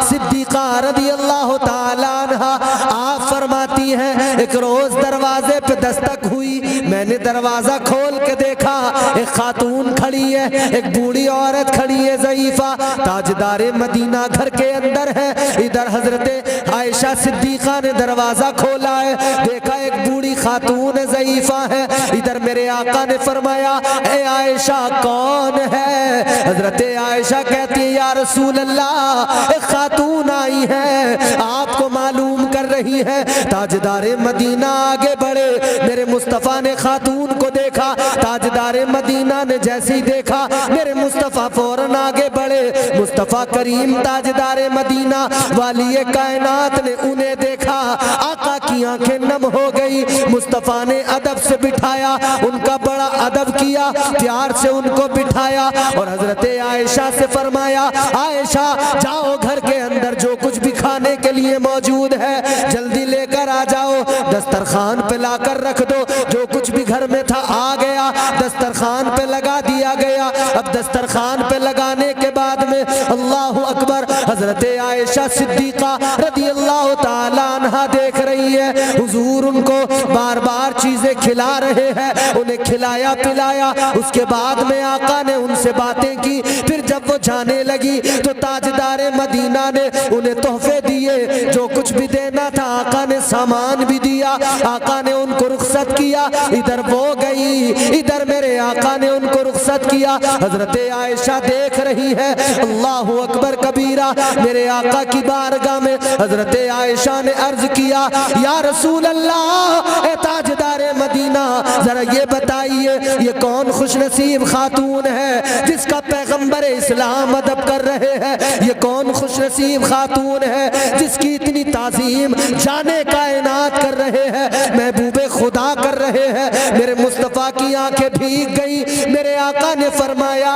صدیقہ رضی اللہ تعالیٰ عنہ، آپ فرماتی ہیں ایک روز دروازے پہ دستک ہوئی، میں نے دروازہ کھول کے دیکھا، ایک خاتون کھڑی ہے، ایک بوڑھی عورت کھڑی ہے ضعیفہ، تاجدار مدینہ گھر کے اندر ہے، ادھر حضرت عائشہ صدیقہ نے دروازہ کھولا ہے، دیکھا ایک بوڑھی خاتون ضعیفہ ہے، ادھر میرے آقا نے فرمایا اے عائشہ کون ہے؟ حضرت عائشہ کہتی ہے یا رسول اللہ ایک خاتون آئی ہے، آپ کو معلوم کر رہی ہے۔ تاجدار مدینہ آگے بڑھے، میرے مصطفیٰ نے خاتون کو دیکھا، تاجدار مدینہ نے جیسے ہی دیکھا میرے مصطفیٰ فوراً آگے بڑھے، مصطفیٰ کریم تاجدار مدینہ والی کائنات نے انہیں دیکھا، آقا کی آنکھیں نم ہو گئی، مصطفیٰ نے ادب سے بٹھایا، ان کا بڑا ادب کیا، پیار سے ان کو بٹھایا اور حضرت عائشہ سے فرمایا عائشہ جاؤ گھر کے اندر جو کچھ بھی کھانے کے لیے موجود ہے جلدی لے کر آ جاؤ، دسترخوان پہ لا کر رکھ دو، جو کچھ بھی گھر میں تھا آ گیا، دسترخوان پہ لگا دیا گیا۔ اب دسترخوان پہ لگانے کے بعد میں اللہ اکبر حضرت عائشہ صدیقہ رضی اللہ تعالیٰ عنہ دیکھ رہی ہے حضور ان کو بار بار چیزیں کھلا رہے ہیں، انہیں کھلایا پلایا، اس کے بعد میں آقا نے ان سے باتیں کی، پھر جب وہ جانے لگی تو تاجدار مدینہ نے انہیں تحفے دیے، جو کچھ بھی دینا تھا آقا نے سامان بھی دیا، آقا نے ان کو رخصت کیا، ادھر وہ گئی ادھر میرے آقا نے ان کو رخصت کیا، حضرت عائشہ دیکھ رہی ہے، اللہ اکبر کبیرہ، میرے آقا کی بارگاہ میں حضرت عائشہ نے عرض کیا یا رسول اللہ اے تاجدار مدینہ ذرا یہ بتائیے یہ کون خوش نصیب خاتون ہے جس کا پیغمبر اسلام ادب کر رہے ہیں، یہ کون خوش نصیب خاتون ہے جس کی اتنی تعظیم جانے کائنات کر رہے ہیں، محبوب خدا کر رہے ہیں۔ میرے مصطفیٰ کی آنکھیں بھیگ گئی، میرے آقا نے فرمایا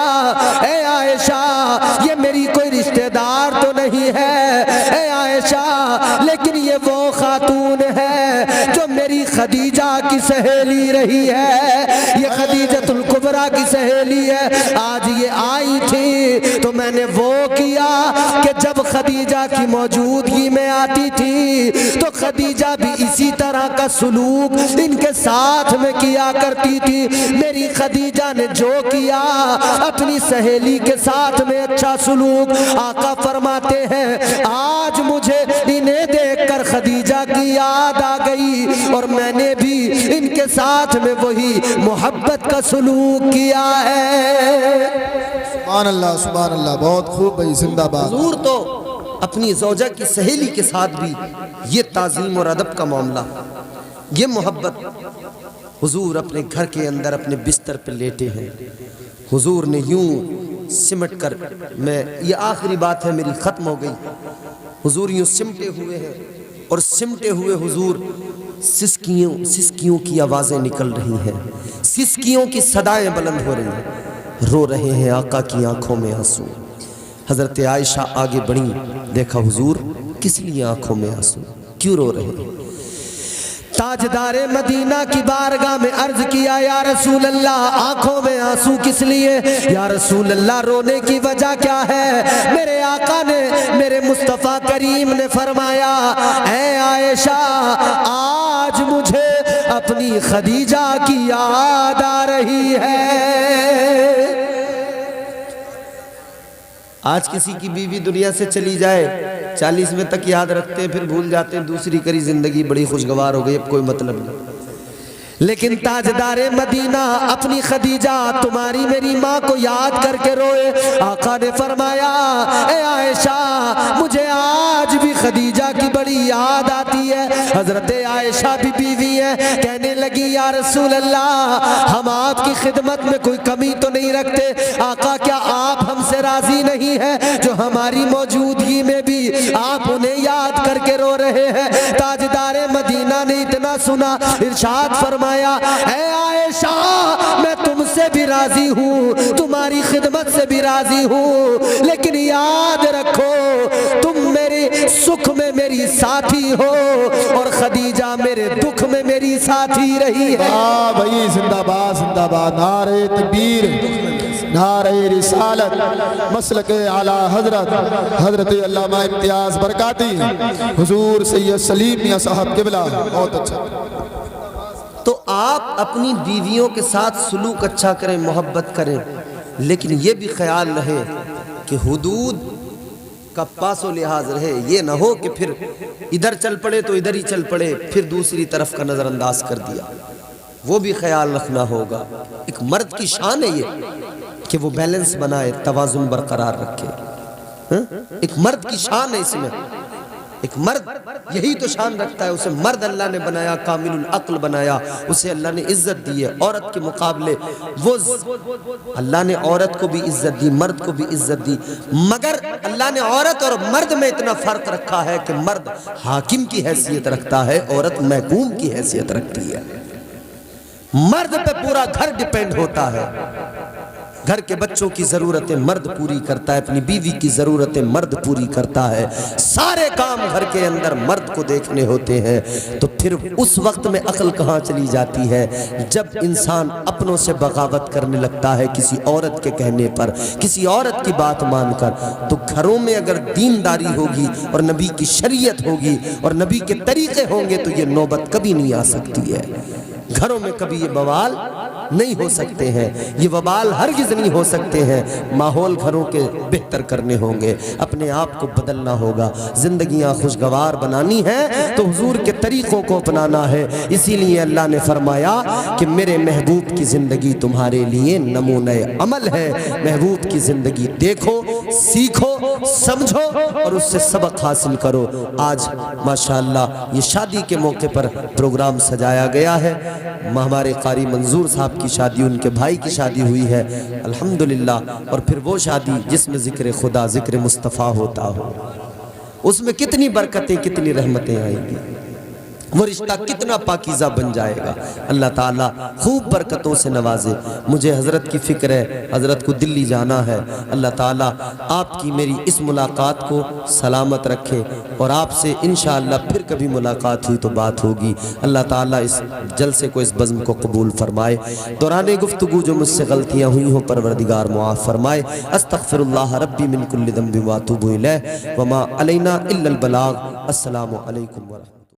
اے عائشہ یہ میری کوئی رشتہ دار تو نہیں ہے اے عائشہ، لیکن یہ وہ خاتون ہے جو میری خدیجہ کی سہیلی رہی ہے، یہ خدیجۃ الکبریٰ کی سہیلی ہے، آج یہ آئی تھی تو میں نے وہ کیا کہ جب خدیجہ کی موجودگی میں آتی تھی تو خدیجہ بھی اسی طرح کا سلوک ان کے ساتھ میں کیا کرتی تھی، میری خدیجہ نے جو کیا اپنی سہیلی کے ساتھ میں اچھا سلوک، آقا فرماتے ہیں آج مجھے انہیں دیکھ کر خدیجہ کی یاد آ گئی اور میں نے بھی ان کے ساتھ میں وہی محبت کا سلوک کیا ہے۔ سبحان اللہ، بہت خوب بھائی، زندہ باد۔ حضور تو اپنی زوجہ کی سہیلی کے ساتھ بھی یہ تعظیم اور ادب کا معاملہ، یہ محبت، حضور اپنے گھر کے اندر اپنے بستر پہ لیٹے ہیں، حضور نے یوں سمٹ کر، میں یہ آخری بات ہے میری ختم ہو گئی، حضور یوں سمٹے ہوئے ہیں اور سمٹے ہوئے حضور سسکیوں کی آوازیں نکل رہی ہیں، سسکیوں کی صدائیں بلند ہو رہی ہیں، رو رہے ہیں آقا کی آنکھوں میں آنسو۔ حضرت عائشہ آگے بڑھی، دیکھا حضور کس لیے آنکھوں میں آنسو، کیوں رو رہے ہیں؟ تاجدار مدینہ کی بارگاہ میں عرض کیا یا رسول اللہ آنکھوں میں آنسو کس لیے؟ یا رسول اللہ رونے کی وجہ کیا ہے؟ میرے آقا نے، میرے مصطفیٰ کریم نے فرمایا اے عائشہ آج مجھے اپنی خدیجہ کی یاد آ رہی ہے۔ آج کسی کی بیوی دنیا سے چلی جائے 40ویں تک یاد رکھتے ہیں، پھر بھول جاتے ہیں، دوسری کری زندگی بڑی خوشگوار ہو گئی، اب کوئی مطلب نہیں، لیکن تاجدار مدینہ اپنی خدیجہ تمہاری میری ماں کو یاد کر کے روئے۔ آقا نے فرمایا اے عائشہ مجھے آج بھی خدیجہ کی بڑی یاد آتی ہے۔ حضرت عائشہ بھی بیوی ہے، کہنے لگی یا رسول اللہ ہم آپ کی خدمت میں کوئی کمی تو نہیں رکھتے، آقا کیا آپ ہم سے راضی نہیں ہیں جو ہماری موجودگی میں بھی آپ انہیں یاد کر کے رو رہے ہیں؟ تاجدار مدینہ نے اتنا سنا، ارشاد فرمایا اے عائشہ میں تم سے بھی راضی ہوں، تمہاری خدمت سے بھی راضی ہوں، لیکن یاد رکھو تم میرے سکھ میں میری ساتھی ہو اور خدیجہ میرے دکھ میں میری ساتھی رہی ہے۔ واہ بھائی، زندہ باد زندہ باد، نعرہ تکبیر، نعرہ رسالت، مسلک اعلی حضرت حضرت علامہ امتیاز برکاتی حضور سید سلیم میاں صاحب قبلہ۔ بہت اچھا۔ تو آپ اپنی بیویوں کے ساتھ سلوک اچھا کریں، محبت کریں، لیکن یہ بھی خیال رہے کہ حدود کا پاس و لحاظ رہے، یہ نہ ہو کہ پھر ادھر چل پڑے تو ادھر ہی چل پڑے، پھر دوسری طرف کا نظر انداز کر دیا، وہ بھی خیال رکھنا ہوگا۔ ایک مرد کی شان ہے یہ کہ وہ بیلنس بنائے، توازن برقرار رکھے۔ ایک مرد کی شان ہے اس میں، ایک مرد یہی تو شان رکھتا ہے، اسے مرد اللہ نے بنایا، کامل العقل بنایا، اسے اللہ نے عزت دی ہے۔ عورت کے مقابلے وہ اللہ نے عورت کو بھی عزت دی، مرد کو بھی عزت دی، مگر اللہ نے عورت اور مرد میں اتنا فرق رکھا ہے کہ مرد حاکم کی حیثیت رکھتا ہے، عورت محکوم کی حیثیت رکھتی ہے۔ مرد پہ پورا گھر ڈیپینڈ ہوتا ہے، گھر کے بچوں کی ضرورتیں مرد پوری کرتا ہے، اپنی بیوی کی ضرورتیں مرد پوری کرتا ہے، سارے کام گھر کے اندر مرد کو دیکھنے ہوتے ہیں۔ تو پھر اس وقت میں عقل کہاں چلی جاتی ہے جب انسان اپنوں سے بغاوت کرنے لگتا ہے کسی عورت کے کہنے پر، کسی عورت کی بات مان کر۔ تو گھروں میں اگر دینداری ہوگی اور نبی کی شریعت ہوگی اور نبی کے طریقے ہوں گے تو یہ نوبت کبھی نہیں آ سکتی ہے، گھروں میں کبھی یہ بوال نہیں ہو سکتے ہیں، یہ وبال ہرگز نہیں ہو سکتے ہیں۔ ماحول گھروں کے بہتر کرنے ہوں گے، اپنے آپ کو بدلنا ہوگا، زندگیاں خوشگوار بنانی ہیں تو حضور کے طریقوں کو اپنانا ہے۔ اسی لیے اللہ نے فرمایا کہ میرے محبوب کی زندگی تمہارے لیے نمونہ عمل ہے، محبوب کی زندگی دیکھو، سیکھو، سمجھو اور اس سے سبق حاصل کرو۔ آج ماشاءاللہ یہ شادی کے موقع پر پروگرام سجایا گیا ہے، ہمارے قاری منظور صاحب کی شادی، ان کے بھائی کی شادی ہوئی ہے الحمدللہ، اور پھر وہ شادی جس میں ذکر خدا، ذکر مصطفیٰ ہوتا ہو، اس میں کتنی برکتیں، کتنی رحمتیں آئیں گی، وہ رشتہ کتنا پاکیزہ بن جائے گا۔ اللہ تعالیٰ خوب برکتوں سے نوازے۔ مجھے حضرت کی فکر ہے، حضرت کو دلی جانا ہے، اللہ تعالیٰ آپ کی میری اس ملاقات کو سلامت رکھے اور آپ سے انشاءاللہ پھر کبھی ملاقات ہوئی تو بات ہوگی۔ اللہ تعالیٰ اس جلسے کو، اس بزم کو قبول فرمائے۔ دوران گفتگو جو مجھ سے غلطیاں ہوئی ہوں پروردگار معاف فرمائے۔ استغفر اللہ ربی من کل ذنب واتوب الیہ وما علینا الا البلاغ۔ السلام علیکم ورحمۃ اللہ۔